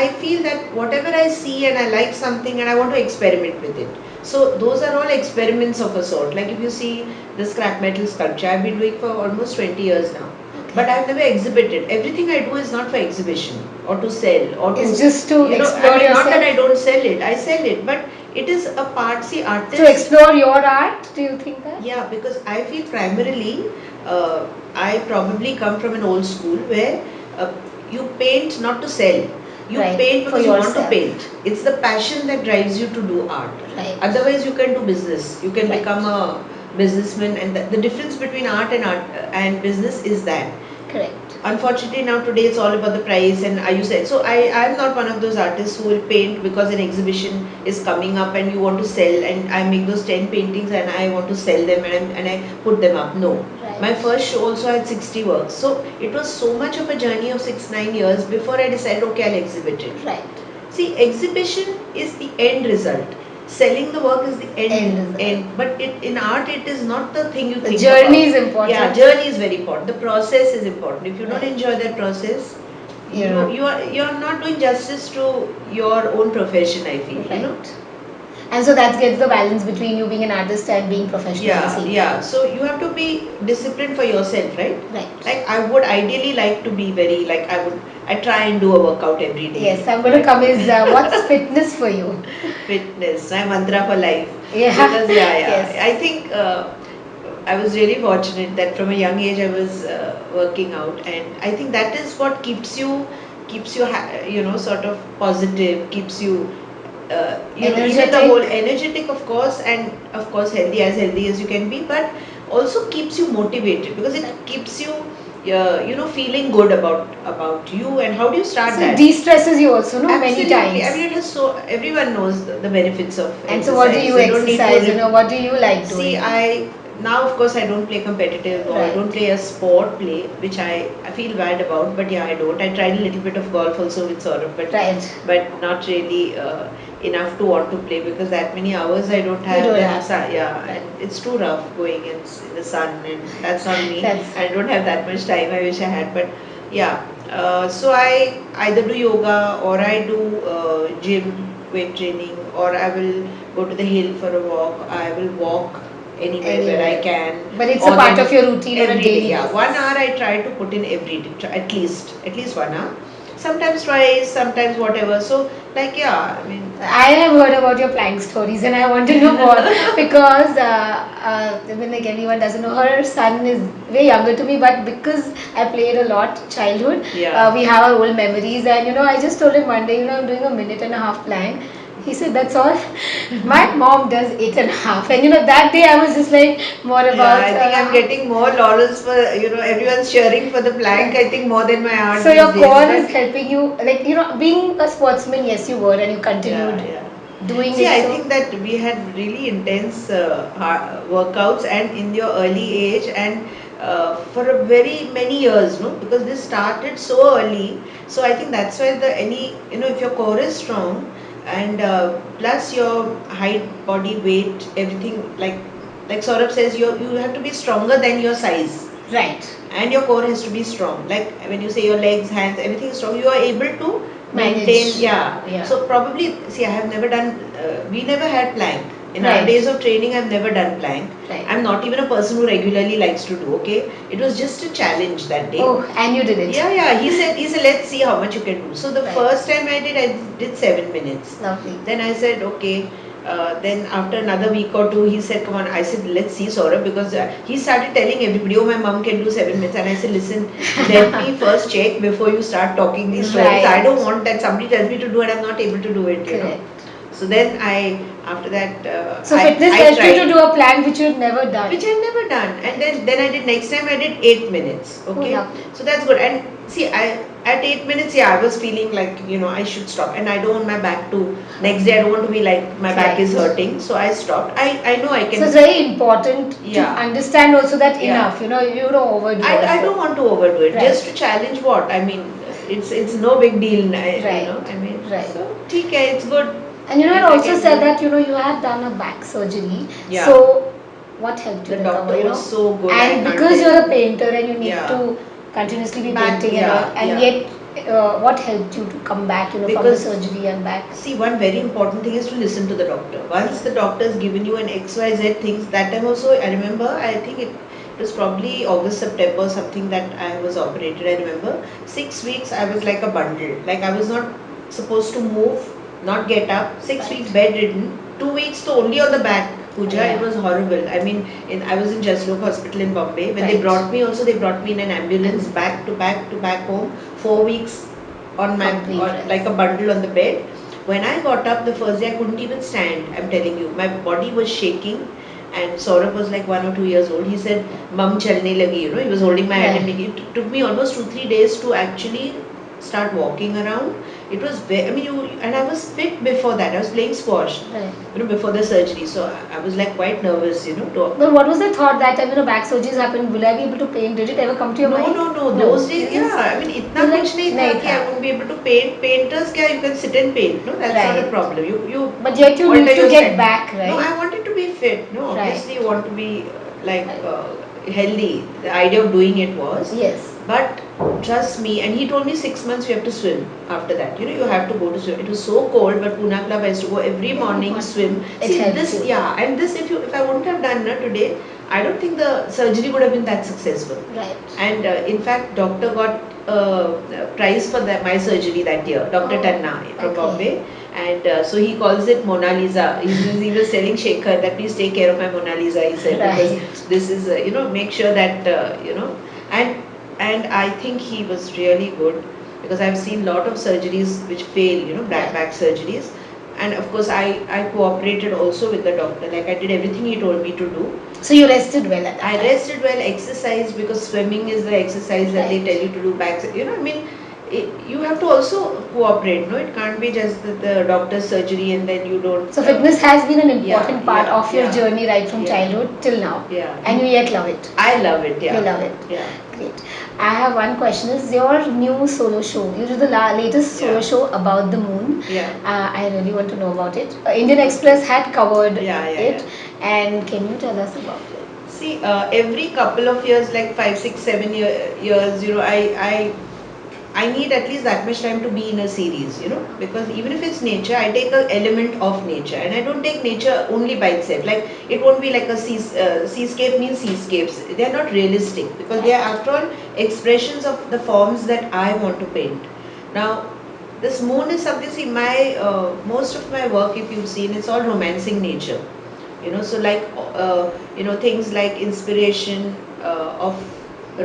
I feel that whatever I see and I like something and I want to experiment with it. So those are all experiments of a sort. Like if you see the scrap metal sculpture, I've been doing for almost 20 years now. But I've never exhibited. Everything I do is not for exhibition or to sell or to. It's just to explore Not yourself. that I don't sell it. I sell it, but it is a part. See, artists. To explore your art, do you think that? Yeah, because I feel primarily, I probably come from an old school where you paint not to sell. You Right, paint for because you want to yourself. paint. It's the passion that drives you to do art. Right. Otherwise, you can do business. You can Right. become a businessman, and the difference between art and business is that Correct. Unfortunately, now today it's all about the price, and I use it. So I'm not one of those artists who will paint because an exhibition is coming up and you want to sell, and I make those 10 paintings and I want to sell them, and I put them up. No. Right. My first show also had 60 works. So it was so much of a journey of 6-9 years before I decided, okay, I'll exhibit it. Right. See, exhibition is the end result. Selling the work is the End result. end. But in art, it is not the thing you The think journey about. is important. Yeah, journey is very important. The process is important. If you don't Right. enjoy that process, Yeah. you're not doing justice to your own profession, I feel. You know. Right. And so that gets the balance between you being an artist and being professional at the Yeah, same yeah. time. So you have to be disciplined for yourself, right? Right. Like I would ideally like to be very like I try and do a workout every day. Yes, I'm going to come is what's fitness for you? Fitness, my mantra for life. Yeah. Because yeah. Yes. I think I was really fortunate that from a young age I was working out, and I think that is what keeps you sort of positive, keeps you even the Energetic. whole energetic, of course, and of course healthy as you can be, but also keeps you motivated because it keeps you feeling good about you. And how do you start So that? it de-stresses you also, no? Many Absolutely. times. I mean, it has everyone knows the benefits of And exercise. so what do you They don't need to exercise? You know, what do you like See, doing? now of course I don't play competitive or I Right. don't play a sport play, which I feel bad about. But yeah, I don't. I tried a little bit of golf also with Saurabh, Right. but not really enough to want to play because that many hours I don't have. don't Then have. yeah, Right. and it's too rough going in the sun, and that's not me. That's- I don't have that much time. I wish I had, but yeah. So I either do yoga or I do gym, weight training, or I will go to the hill for a walk. I will walk anywhere where I Anywhere. can. But it's Or a part then of your routine on a every daily day. Yeah, basis. 1 hour I try to put in every day, at least 1 hour. Sometimes twice, sometimes whatever. So like yeah, I mean. I have heard about your plank stories and I want to know more because when like everyone doesn't know, her son is way younger to me, but because I played a lot childhood, Yeah. we have our old memories. And I just told him one day, I'm doing a minute and a half plank. He said, that's all. My mom does 8.5, and that day I was just like more about. Yeah, I think I'm getting more laurels for everyone's cheering for the plank. I think more than my aunt. So your these days, core but- is helping you, like being a sportsman. Yes, you were, and you continued doing See, it. I so think that we had really intense workouts and in your early age and for a very many years, no, because this started so early. So I think that's why if your core is strong and plus your height, body weight, everything like Saurabh says, you have to be stronger than your size. Right. And your core has to be strong. Like when you say your legs, hands, everything is strong, you are able to maintain. Manage. Yeah. So probably, see, I have never done. We never had plank. In our Right. days of training, I've never done plank. Right. I'm not even a person who regularly likes to do. Okay, it was just a challenge that day. Oh, and you did it. Yeah. He said, let's see how much you can do. So the Right. first time I did 7 minutes. Lovely. Then I said, okay. Then after another week or two, he said, come on. I said, let's see, Saurabh, because he started telling everybody, oh, my mom can do 7 minutes. And I said, listen, let me first check before you start talking these stories. Right. I don't want that somebody tells me to do it, I'm not able to do it, you know. Correct. So then after that, So I fitness helped you to do a plank which you'd never done. which I'd never done. And then I did, next time I did 8 minutes. Okay. lovely. So that's good. And see, at 8 minutes, yeah, I was feeling like, I should stop. And I don't want my back to, next day I don't want to be like, my back is hurting. So I stopped. I know I can. So it's very important to understand also that Yeah. enough, you don't overdo it. I don't want to overdo it. Right. Just to challenge what? I mean, it's no big deal. Right. I mean, Right. so, okay, it's good. And it If I also can said do- that you had done a back surgery. Yeah. So what helped you The recover? doctor was so good. I And can't because tell you're you. a painter and you need Yeah. to continuously be Back, painting yeah, and all, and yeah. yet what helped you to come back, from the Because- surgery and back? See, one very important thing is to listen to the doctor. Once the doctor has given you an XYZ things, that time also, I remember, I think it was probably August, September, something that I was operated. I remember 6 weeks I was like a bundle. Like I was not supposed to move, not get up. 6 Right. weeks bedridden. 2 weeks to only on the back. Puja, Yeah. it was horrible. I mean, I was in Jaslok Hospital in Bombay. When they Right. brought me also, they brought me in an ambulance back to back home. 4 weeks on my Complete rest. like a bundle on the bed. When I got up the first day, I couldn't even stand. I'm telling you, my body was shaking. And Saurabh was like 1 or 2 years old. He said, "Mum chalne lagi," he was holding my hand and Right. it took me almost 2-3 days to actually start walking around. It was very, and I was fit before that. I was playing squash, Right. before the surgery. So I was like quite nervous, to But what was the thought that time, back surgeries happened, will I be able to paint? Did it ever come to your no, mind? no, no. No. Those days, It was, yeah. it इतना was like, कुछ नहीं था nahi कि I tha. won't be able to paint. Painters, क्या you can sit and paint. No, that's not a Right. problem. You But yet you alter need to your get style. back, No, right? I wanted to be fit. No, Right. obviously you want to be like Right. healthy. The idea of doing it was. Yes. But trust me, and he told me 6 months you have to swim after that. You have to go to swim. It was so cold, but Pune Club I used to go every morning swim. It See helps this, you. yeah, and this if I wouldn't have done today, I don't think the surgery would have been that successful. Right. And in fact, doctor got prize for my surgery that year, Dr. Oh, Tanna from okay. Bombay. And so he calls it Mona Lisa. He was telling Shekhar that please take care of my Mona Lisa, he said, Right. because this is, make sure that, and I think he was really good because I've seen lot of surgeries which fail, back surgeries. And of course, I cooperated also with the doctor. Like I did everything he told me to do. So you rested well at that I time. rested well, exercised because swimming is the exercise that they Right. tell you to do back. You have to also cooperate. No, it can't be just the doctor's surgery and then you don't. So fitness has been an important Yeah, part yeah, of your yeah. journey right from Yeah. childhood till now. Yeah. And you yet love it. I love it. Yeah. You love it. Yeah. Great. I have one question. Is your new solo show? You did the latest solo Yeah. show about the moon. Yeah. I really want to know about it. Indian Express had covered Yeah, it, and can you tell us about it? See, every couple of years, like 5, 6, 7 years, I need at least that much time to be in a series, because even if it's nature, I take an element of nature, and I don't take nature only by itself. Like it won't be like a seascape means seascapes. They are not realistic because they are after all expressions of the forms that I want to paint. Now, this moon is something. See, my most of my work, if you've seen, it's all romancing nature. So like things like inspiration of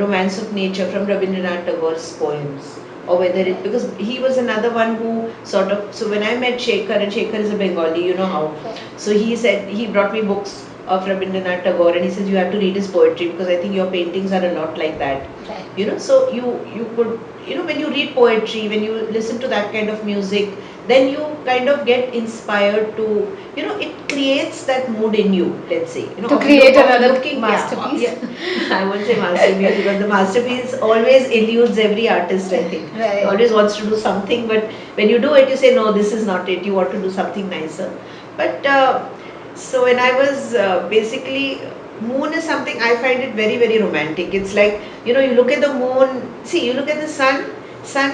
romance of nature from Rabindranath Tagore's poems, or whether it, because he was another one who sort of, so when I met Shekhar, and Shekhar is a Bengali, you know how, so he said, he brought me books of Rabindranath Tagore, and he says you have to read his poetry because I think your paintings are a lot like that. Right. So you could, when you read poetry, when you listen to that kind of music, then you kind of get inspired to, it creates that mood in you, let's say. To create another masterpiece. Yeah. I won't say masterpiece because the masterpiece always eludes every artist, I think. Right. He always wants to do something, but when you do it, you say, no, this is not it. You want to do something nicer. But so when I was basically, moon is something I find it very, very romantic. It's like, you look at the moon, see, you look at the sun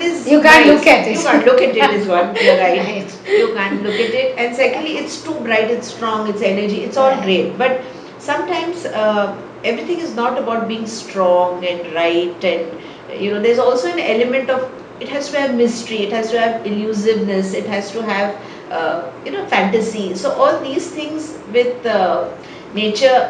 is you can't nice. look at it. You can't look at it is one, you're right. Right. You can't look at it. And secondly, it's too bright, it's strong, it's energy, it's all Right. great. But sometimes everything is not about being strong and right, and there's also an element of, it has to have mystery, it has to have elusiveness, it has to have fantasy. So all these things with nature,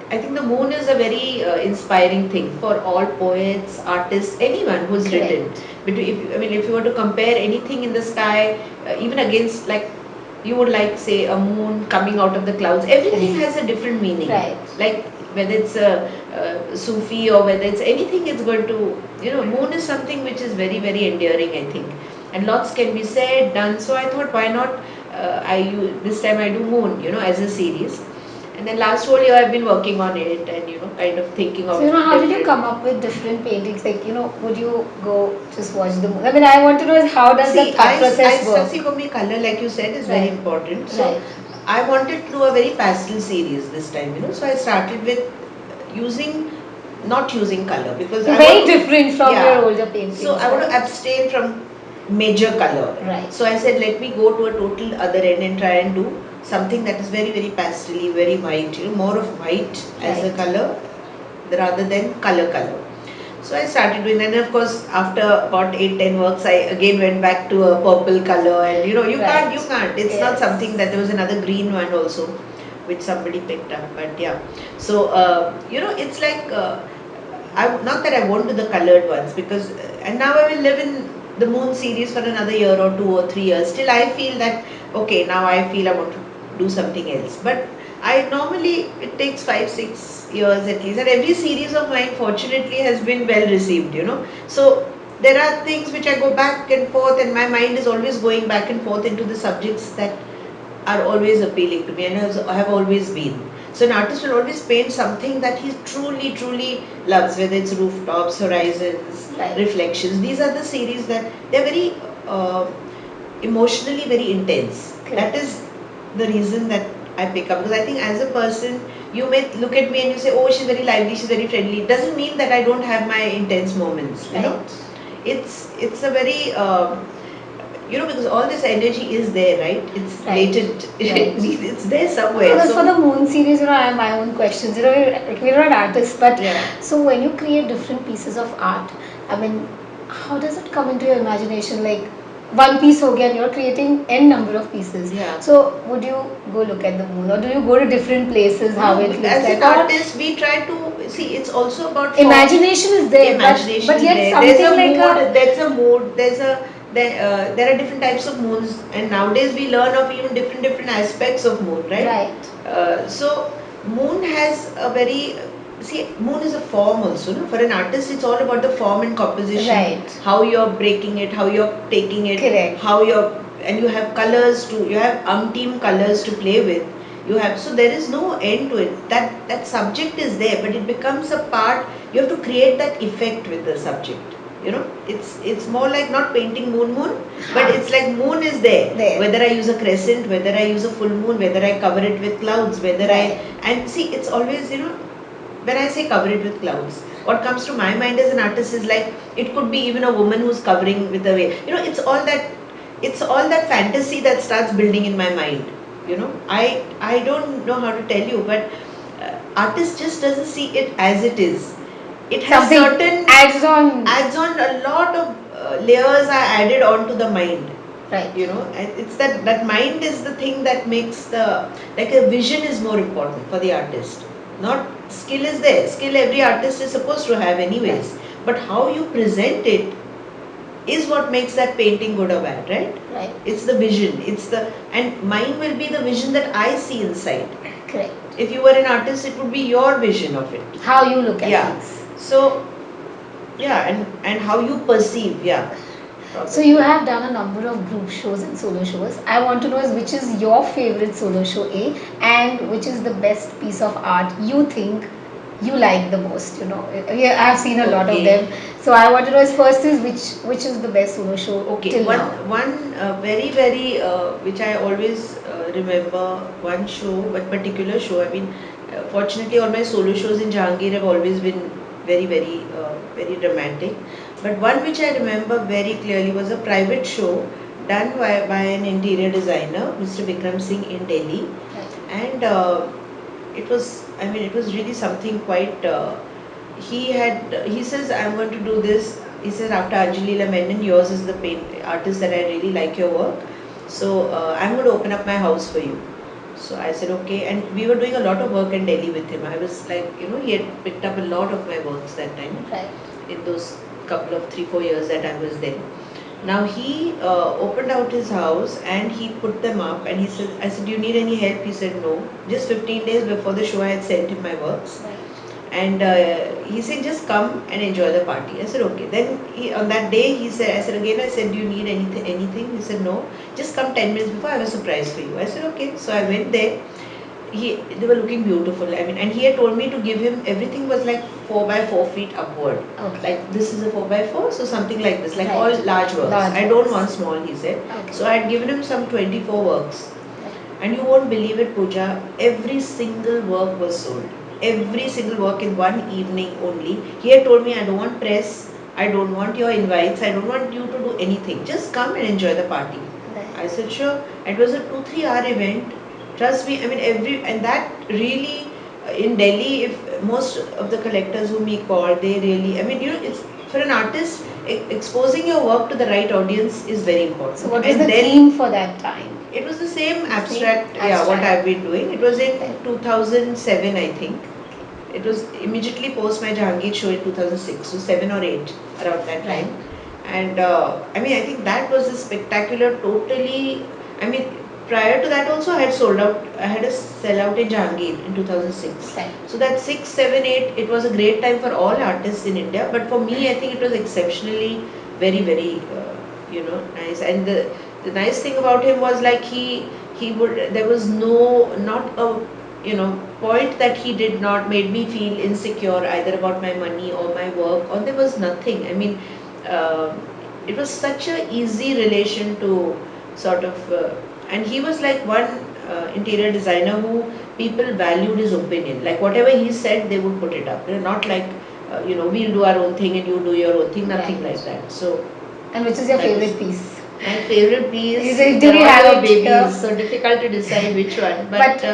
I think the moon is a very inspiring thing for all poets, artists, anyone who's Correct. written. If you were to compare anything in the sky, even against, like, you would like, say, a moon coming out of the clouds, everything has a different meaning. Right. Like whether it's Sufi or whether it's anything, it's going to, moon is something which is very, very endearing, I think. And lots can be said, done. So I thought, why not? This time I do moon, as a series. And then last whole year I've been working on it and kind of thinking of. So how did you come up with different paintings? Like would you go just watch the moon? I want to know is how does the thought process work? See, for me, color, like you said, is very important. So Right. I wanted to do a very pastel series this time. So I started with not using color because very different from your older paintings. So I want to abstain from major color. Right. So I said, let me go to a total other end and try and do something that is very, very pastel, very white, more of white as a color rather than color. So I started doing that, and of course after about 8-10 works I again went back to a purple color, and you Right. can't, it's not something that, there was another green one also which somebody picked up, but yeah. So it's like not that I won't do the colored ones because and now I will live in the moon series for another year or 2 or 3 years till I feel that okay, now I feel I want to do something else. But I normally, it takes 5, 6 years at least, and every series of mine fortunately has been well received, you know. So there are things which I go back and forth, and my mind is always going back and forth into the subjects that are always appealing to me and have always been. So an artist will always paint something that he truly, truly loves, whether it's rooftops, horizons, Right. reflections. These are the series that they're very emotionally very intense. Correct. That is the reason that I pick up, because I think as a person, you may look at me and you say, oh, she's very lively, she's very friendly. It doesn't mean that I don't have my intense moments, you know. Right. It's a very you know, because all this energy is there, right? It's Right. latent. Right. It's there somewhere. Because So for the Moon series, I have my own questions. We're not artists, but yeah. so when you create different pieces of art, I mean, how does it come into your imagination? Like one piece ho gaya and you're creating n number of pieces. Yeah. So would you go look at the moon, or do you go to different places? How No, it looks as like? an Or artist, we try to see. It's also about form. imagination is there, Imagination but is yet there. something There's a like mood. a There's a mood. There are different types of moons, and nowadays we learn of even different aspects of moon, right? right. So moon has a very, see, moon is a form also, no? For an artist, it's all about the form and composition. Right. How you're breaking it, how you're taking it, Correct. how you're, and you have colors to, you have umpteen colors to play with. You have, so there is no end to it. That subject is there, but it becomes a part. You have to create that effect with the subject. You know, it's more like not painting moon, but it's like moon is there. There. Whether I use a crescent, whether I use a full moon, whether I cover it with clouds, whether Right. and see, it's always, you know, when I say cover it with clouds, what comes to my mind as an artist is like, it could be even a woman who's covering with a wave. You know, it's all that fantasy that starts building in my mind. You know, I don't know how to tell you, but artist just doesn't see it as it is. It has Something certain adds on a lot of layers are added onto the mind. Right. You know, and it's that mind is the thing that makes the, like, a vision is more important for the artist. Not skill is there. Skill every artist is supposed to have anyways. But how you present it is what makes that painting good or bad, right? Right. It's the vision. And mine will be the vision that I see inside. Correct. If you were an artist, it would be your vision of it. How you look at Yeah. things. So yeah, and how you perceive, yeah. So you have done a number of group shows and solo shows. I want to know is which is your favorite solo show A, and which is the best piece of art you think you like the most. You know, yeah, I've seen a lot of Okay. them. So I want to know is first is which is the best solo show Okay, till one now. one very which I always remember, one show, one particular show. I mean, fortunately, all my solo shows in Jahangir have always been very dramatic. But one which I remember very clearly was a private show done by an interior designer, Mr. Vikram Singh, in Delhi, and it was, I mean, it was really something quite. He says, I'm going to do this. He says, after Anjali Menon, yours is the artist that I really like your work. So I'm going to open up my house for you. So I said, okay. And we were doing a lot of work in Delhi with him. I was like, you know, he had picked up a lot of my works that time. Right. In those couple of 3-4 years that I was there. Now he opened out his house and he put them up, and he said, I said, do you need any help? He said, no. Just 15 days before the show I had sent him my works. Right. And he said, just come and enjoy the party. I said, okay. Then on that day, I said, do you need anything? He said, no. Just come 10 minutes before, I have a surprise for you. I said, okay. So I went there. They were looking beautiful. I mean, and he had told me to give him, everything was like 4 by 4 feet upward. Okay. Like this is a 4 by 4, so something like this, like Right. all large works. Large I don't works. want small, he said. Okay. So I had given him some 24 works. Right. And you won't believe it, Pooja, every single work was sold. Every single work in one evening only. He had told me, I don't want press, I don't want your invites, I don't want you to do anything. Just come and enjoy the party. Right. I said, sure. It was a 2-3 hour event. Trust me, I mean, and that really, in Delhi, if most of the collectors whom we call, they really, I mean, you know, it's for an artist, exposing your work to the right audience is very important. So what was And the then theme for that time? it was the same Same abstract, yeah, what abstract. I've been doing. It was in Okay. 2007, I think. It was immediately post my Jahangir show in 2006, so 7 or 8 around that Right. time. And I mean, I think that was a spectacular, totally, I mean, prior to that also I had sold out. I had a sellout in Jahangir in 2006. Right. So that 6, 7, 8, it was a great time for all artists in India. But for me, I think it was exceptionally very, very, nice. And the nice thing about him was like he would, there was no, not a, point that he did not made me feel insecure either about my money or my work, or there was nothing. I mean, uh, it was such a easy relation to sort of, and he was like one interior designer who people valued his opinion. Like whatever he said, they would put it up. They're not like, we'll do our own thing and you do your own thing. Nothing Right. like that. So And which is your that was favorite piece? my favorite piece. Do we They're have all it babies, here? so difficult to decide which one. But-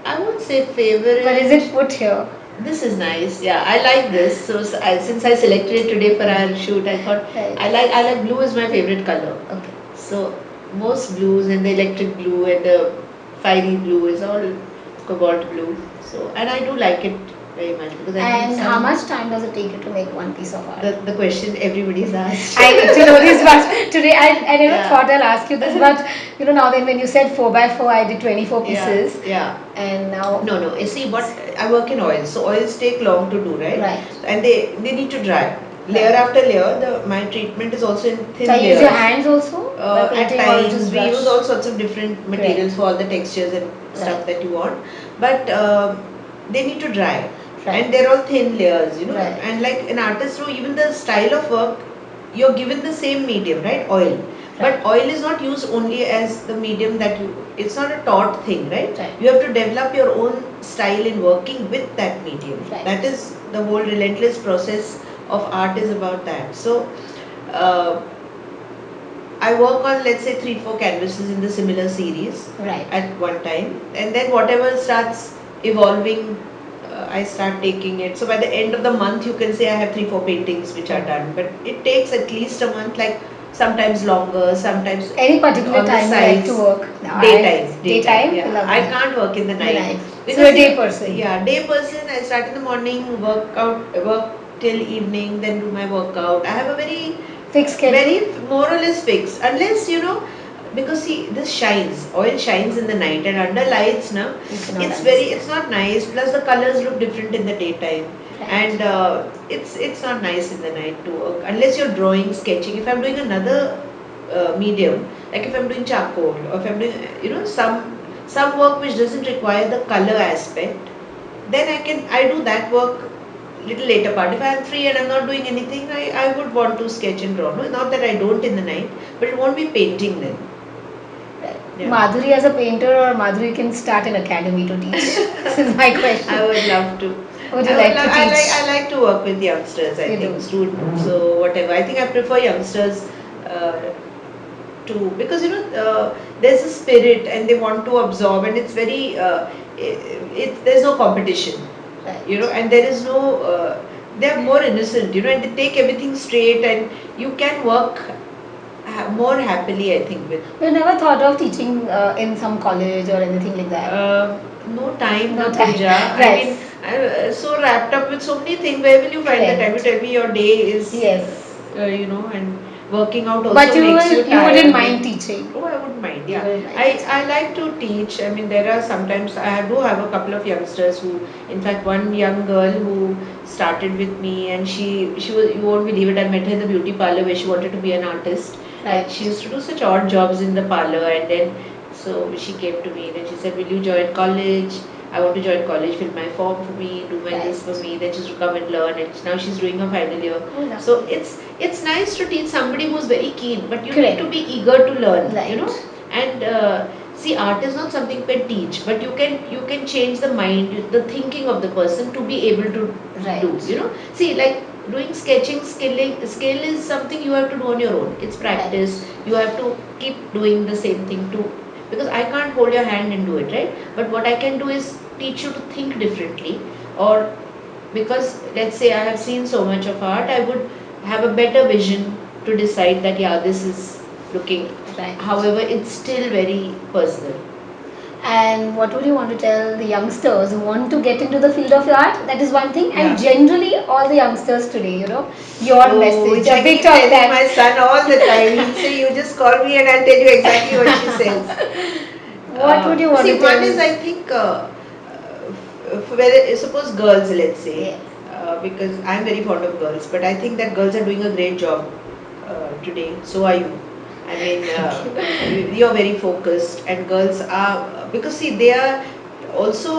I won't say favorite. But is it put here? This is nice. Yeah, I like this. So, since I selected it today for our shoot, I thought Right. I like blue is my favorite color. Okay. So most blues, and the electric blue and the fiery blue is all cobalt blue. So, and I do like it very much because I think And how much time does it take you to make one piece of art? the question everybody's asked. I need to know this, but today I never Yeah. thought I'll ask you this, but now then when you said 4x4, I did 24 pieces, Yeah. and now No. You see, what I work in oils, so oils take long to do, right? Right. And they need to dry. Layer Right. after layer, my treatment is also in thin so I layers. use your hands also by At painting or times just we brush? use all sorts of different materials for all the textures and stuff Right. that you want, but they need to dry. Right. And they're all thin layers, Right. and like an artist, so even the style of work, you're given the same medium, right? Oil. Right. But oil is not used only as the medium that it's not a taught thing, right? Right. You have to develop your own style in working with that medium. Right. That is the whole relentless process of art is about that. So, uh, I work on, let's say, 3, 4 canvases in the similar series Right. at one time, and then whatever starts evolving, I start taking it. So by the end of the month, you can say I have 3, 4 paintings which are done, but it takes at least a month, like sometimes longer, sometimes Any particular on the time you like sides. to work? No, Daytime. You Yeah. love I that. can't work in the The night. night. Because So a day person. Yeah, day person. I start in the morning, work till evening, then do my workout. I have a very Fixed schedule? very more or less fixed, unless because see, this shines, oil shines in the night, and under lights now You cannot it's not nice, plus the colors look different in the daytime. Right. And it's not nice in the night to work unless you're drawing, sketching. If I'm doing another medium, like if I'm doing charcoal, or if I'm doing some work which doesn't require the color aspect, then I do that work little later part. If I am free and I'm not doing anything, I would want to sketch and draw. No, not that I don't in the night, but it won't be painting then. Right. Yeah. Madhuri as a painter, or Madhuri can start an academy to teach? This is my question. I would love to. Would you I like would to love- teach? I like to work with youngsters. I You think do. students, so whatever. I think I prefer youngsters because there's a spirit and they want to absorb, and it's very there's no competition. Right. And there is no they're more innocent, and they take everything straight, and you can work more happily, I think, with You never thought of teaching in some college or anything like that? no time, No no time. puja. I Right. mean, I'm so wrapped up with so many things. Where will you find the time? You Correct. tell me your day is, Yes. and working out also But you makes you you tired. wouldn't mind teaching. Oh, I wouldn't mind. You Yeah, wouldn't mind I like to teach. I mean, there are sometimes I do have a couple of youngsters who, in fact, one young girl who started with me, and she was, you won't believe it. I met her in the beauty parlor where she wanted to be an artist. Right. She used to do such odd jobs in the parlor, and then so she came to me and she said, "Will you join college? I want to join college. Fill my form for me. Do my this for me." Then she used to come and learn, and now she's doing her final year. Oh, lovely. So it's nice to teach somebody who's very keen, but you Correct. need to be eager to learn. Right. And see, art is not something you can teach, but you can change the mind, the thinking of the person to be able to Right. do. See, like doing sketching, skill is something you have to do on your own. It's practice. You have to keep doing the same thing too, because I can't hold your hand and do it, right? But what I can do is teach you to think differently, or because let's say I have seen so much of art, I would have a better vision to decide that, yeah, this is looking. Right. However, it's still very personal. And what would you want to tell the youngsters who want to get into the field of art? That is one thing. And Yeah. generally, all the youngsters today, your Oh, message, which a I bit keep of telling my that. son all the time. He'll say, "You just call me and I'll tell you exactly what she says." What would you want See, to one tell? is I think for whether suppose girls, let's say, Yeah. because I'm very fond of girls, but I think that girls are doing a great job today. So are you. I mean, you're very focused, and girls are because see they are also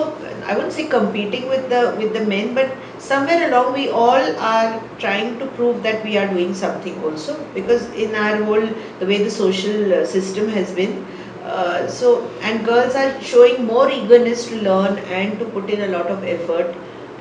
I wouldn't say competing with the men, but somewhere along we all are trying to prove that we are doing something also because in our whole the way the social system has been and girls are showing more eagerness to learn and to put in a lot of effort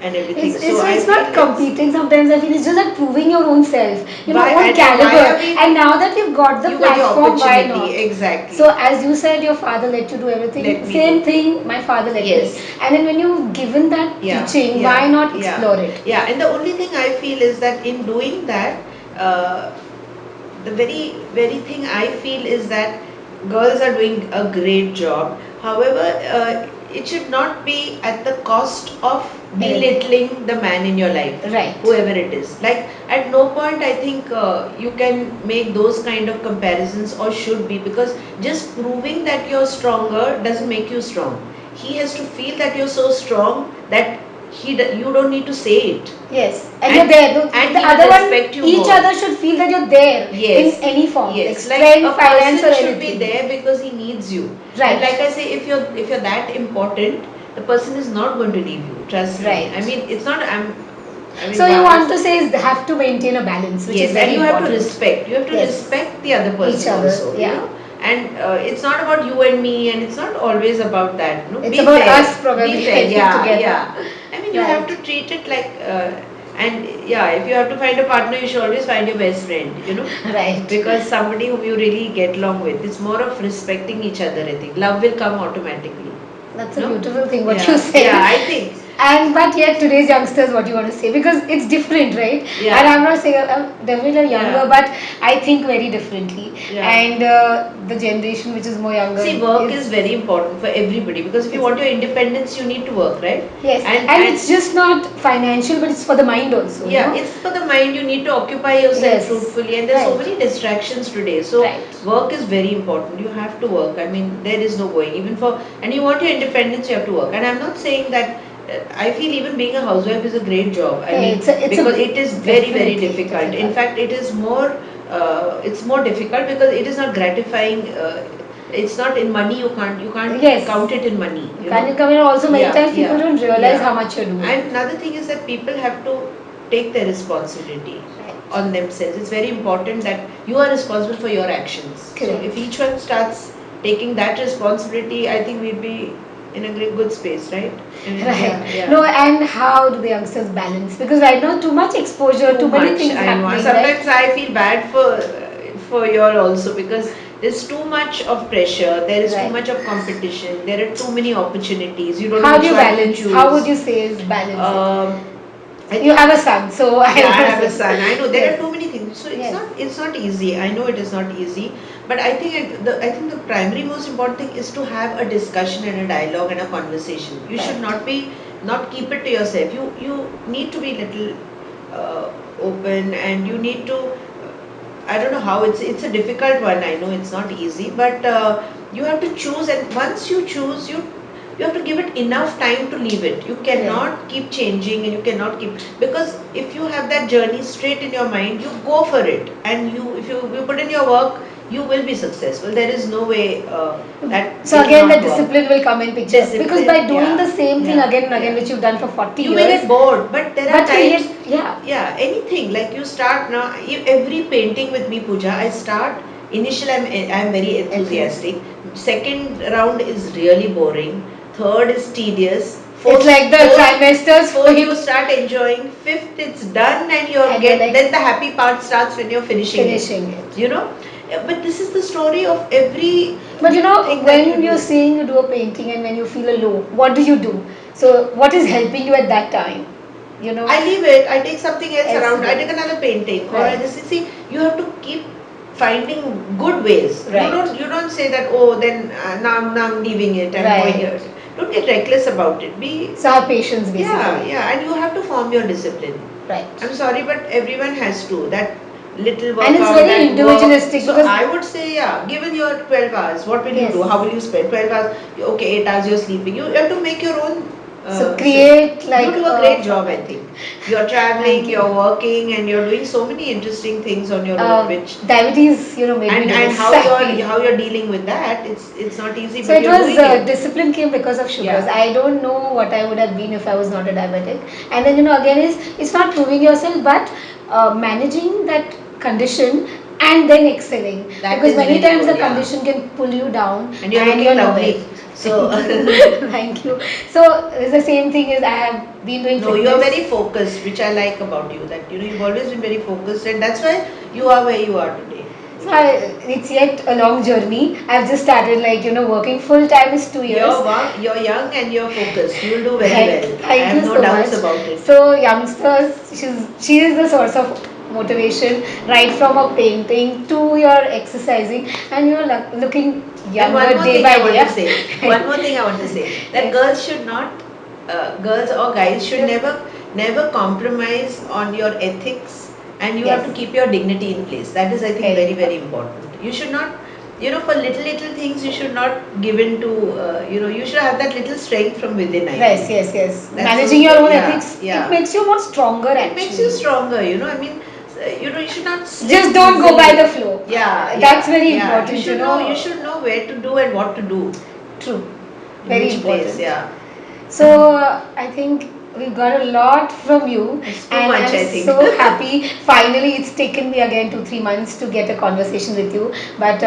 and everything. So I It's feel not competing sometimes. I feel it's just like proving your own self, why own and why caliber. are we And now that you've got the you got the platform, why opportunity not? exactly. So as you said, your father let you do everything. Let me Same do. thing, my father let me. Yes. And then when you've given that Yeah, teaching, yeah, why not yeah, explore it? yeah. And the only thing I feel is that in doing that, uh, the very thing I feel is that girls are doing a great job. However, it should not be at the cost of belittling the man in your life, Right. whoever it is. Like at no point I think you can make those kind of comparisons or should be because just proving that you're stronger doesn't make you strong. He has to feel that you're so strong that you don't need to say it. Yes, and you're there. And The he other will one, respect you each more. other should feel that you're there Yes. in any form, like Yes, like strength, a finance, or person should be anything. there because he needs you. Right. And like I say, if you're that important, the person is not going to leave you. Trust me. Right. I mean, it's not. I mean, So you why- want to say is they have to maintain a balance, which yes, is very and you have to important. respect. You have to Yes. respect the other person Each other, also. yeah. You know, and it's not about you and me, and it's not always about that. No, It's be about fair. us probably Be fair. working Yeah, together. yeah. I mean, you have Right. to treat it like. And yeah, if you have to find a partner, you should always find your best friend. You know. Right. Because somebody whom you really get along with. It's more of respecting each other, I think. Love will come automatically. That's a No? beautiful thing what Yeah, you say. yeah, I think. And but yet today's youngsters, what you want to say because it's different, right? Yeah. And I'm not saying I'm definitely younger, Yeah. but I think very differently. Yeah. And the generation which is more younger. See, work is very important for everybody because if you want your independence, you need to work, right? Yes, and it's just not financial, but it's for the mind also. Yeah, it's for the mind. You need to occupy yourself Yes. fruitfully, and there's so Right. many distractions today. So Right. work is very important. You have to work. I mean, there is no going. Even for and you want your independence, you have to work. And I'm not saying that. I feel even being a housewife is a great job. I Yeah, mean, it's because a it is very definitely difficult. In difficult. fact, it is more. It's more difficult because it is not gratifying. It's not in money. You can't Yes. count it in money. Can you come in also many Yeah, times people yeah, don't realize yeah. how much you're doing. And another thing is that people have to take their responsibility on themselves. It's very important that you are responsible for your actions. So Correct. if each one starts taking that responsibility, I think we'd be in a great good space, right? I mean, Right. yeah, yeah. No, and how do the youngsters balance? Because right now too much exposure, too many much, things I know. happening. Sometimes Right? I feel bad for you all also because there's too much of pressure. There is too Right. much of competition. There are too many opportunities. You don't How know do which you one to balance? choose. How would you say is balance it? I You have a son, so yeah, I would have a say- son. I know there Yes. are too many things. So Yes. it's not easy. I know it is not easy. But I think I think the primary most important thing is to have a discussion and a dialogue and a conversation. You should Right. not keep it to yourself. You need to be little open and you need to I don't know how it's a difficult one. I know it's not easy, but you have to choose, and once you choose, you have to give it enough time to leave it. You cannot keep changing, and you cannot keep because if you have that journey straight in your mind, you go for it, and if you put in your work, you will be successful. There is no way that So will again, the not work. discipline will come in picture because Discipline, by doing yeah, the same thing yeah, again and again, yeah. which you've done for 40 You years, may get bored, but there are but times. yeah. Anything like you start now. Every painting with me, Pooja, I start. Initially, I'm very enthusiastic. Second round is really boring. Third is tedious. It's like the trimesters for Fourth, you. you start enjoying. Fifth, it's done, and you're And you're like- then the happy part starts when you're finishing it. You know, but this is the story of every. But thing that when you you're do. saying you do a painting and when you feel a low, what do you do? So what is helping you at that time? I leave it. I take something else Else around. I do. take another painting, or I Right. just see. You have to keep finding good ways. Right. You don't say that, oh, then now I'm leaving it, I'm going Right. here. Don't get reckless about it. Be So have patience basically. yeah, and you have to form your discipline. Right. I'm sorry, but everyone has to. That little workout. And it's very that individualistic work. So because I would say, yeah, given your 12 hours, what will you Yes. do? How will you spend 12 hours? Okay, 8 hours you're sleeping. You have to make your own. So create like you do a great job, I think. You're traveling, Thank you. you're working, and you're doing so many interesting things on your own, which diabetes, made me and do this. how you're dealing with that. It's not easy, So but it you're was doing it. discipline came because of sugars. Yeah. I don't know what I would have been if I was not a diabetic. And then again it's not proving yourself, but managing that condition and then excelling. That because is many very times good, the yeah. condition can pull you down And you're looking lovely. nowhere. So Thank you. So it's the same thing as I have been doing no, fitness. you're very focused, which I like about you. That you've always been very focused, and that's why you are where you are today. So it's yet a long journey. I've just started working full time is 2 years. You're young and you're focused. You'll do very well. I Thank have you no so doubts much. about it. So youngsters, she is the source of motivation, right from a painting to your exercising, and you're looking And younger one more day thing by I want day. to say. One more thing I want to say. That Yes. girls should not, girls or guys should never compromise on your ethics, and you have Yes. to keep your dignity in place. That is, I think, Very very important. You should not, for little things, you should not give in to, you should have that little strength from within. I Yes, think. yes. That's Managing your own yeah, ethics, yeah. it makes you more stronger It actually. makes you stronger. I mean, you should not slip Just don't go by easily. the flow. Yeah, That's yeah, very yeah. important. You should know. You should know where to do and what to do. True. In Very which important. place, yeah. So I think we got a lot from you, It's too and much, I'm I think. so happy. Finally, it's taken me again 2-3 months to get a conversation with you, but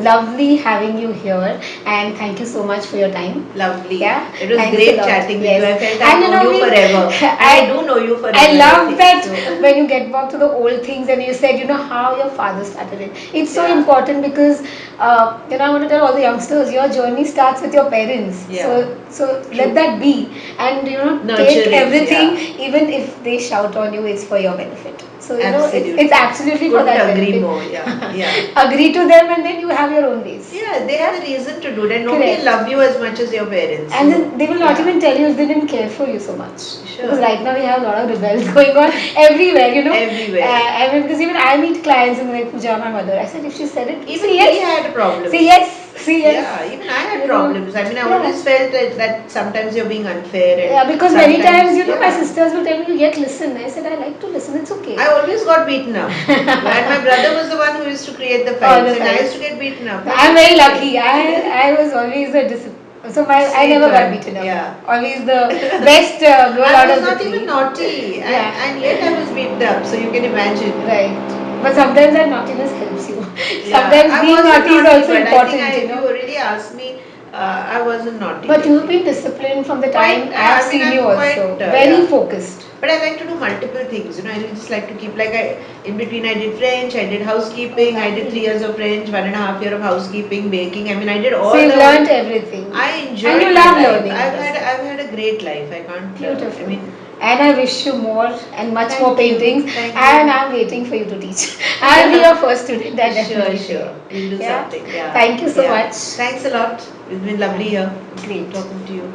lovely having you here, and thank you so much for your time. Lovely. Yeah, It was thanks a great lot. chatting with Yes. you. I felt And I've known you forever. And I do know you forever. I love think, that so. when you get back to the old things and you said, how your father started it. It's so Yeah. important because, I want to tell all the youngsters, your journey starts with your parents. Yeah. So let that be, and Nurture take it, everything, yeah. even if they shout on you, it's for your benefit. So Absolutely. it's absolutely for Couldn't that agree benefit. more. Yeah, yeah. Agree to them, and then you have your own ways. Yeah, they have a reason to do it, and nobody Correct. will love you as much as your parents. And So, then they will not yeah. even tell you if they didn't care for you so much. Sure. Because right now we have a lot of rebels going on everywhere, Everywhere. I mean, because even I meet clients and they're like, Pooja, my mother. I said, if she said it, Even say we yes. had problems. Say yes. Say yes. Yeah, even I had You know, problems. I mean, I yeah. always felt that sometimes you're being unfair. And Yeah, because many times, my yeah. sisters will tell me, yet listen. I said, I like to listen, it's okay. I always got beaten up. And my brother was the one who used to create the All fights, the and I fights. used to get beaten up. I'm very lucky. I was always a discipline. So I Same never got one. beaten up. Yeah. Always the best girl I out was of the not three. even naughty, and yet I was beaten up. So you can imagine. Right. But sometimes that naughtiness helps you. Yeah, Sometimes I being wasn't naughty is naughty, also but important, I think if you already asked me, I wasn't naughty. But you've been disciplined from the time Quite, I've I mean, seen you I'm quite, also. Very yeah. focused. But I like to do multiple things. I just like to keep in between I did French, I did housekeeping, I did 3 years of French, 1.5 year of housekeeping, baking. I mean, I did all. So you the learned everything. I enjoyed and you my love life. learning. I've had a great life. I can't. Beautiful. I mean, and I wish you more and much Thank more you. paintings. Thank you. And I'm waiting for you to teach. I'll be your first student. I definitely Sure. We'll do Yeah. something. Yeah. Thank you so Yeah. much. Thanks a lot. It's been lovely here Great. talking to you.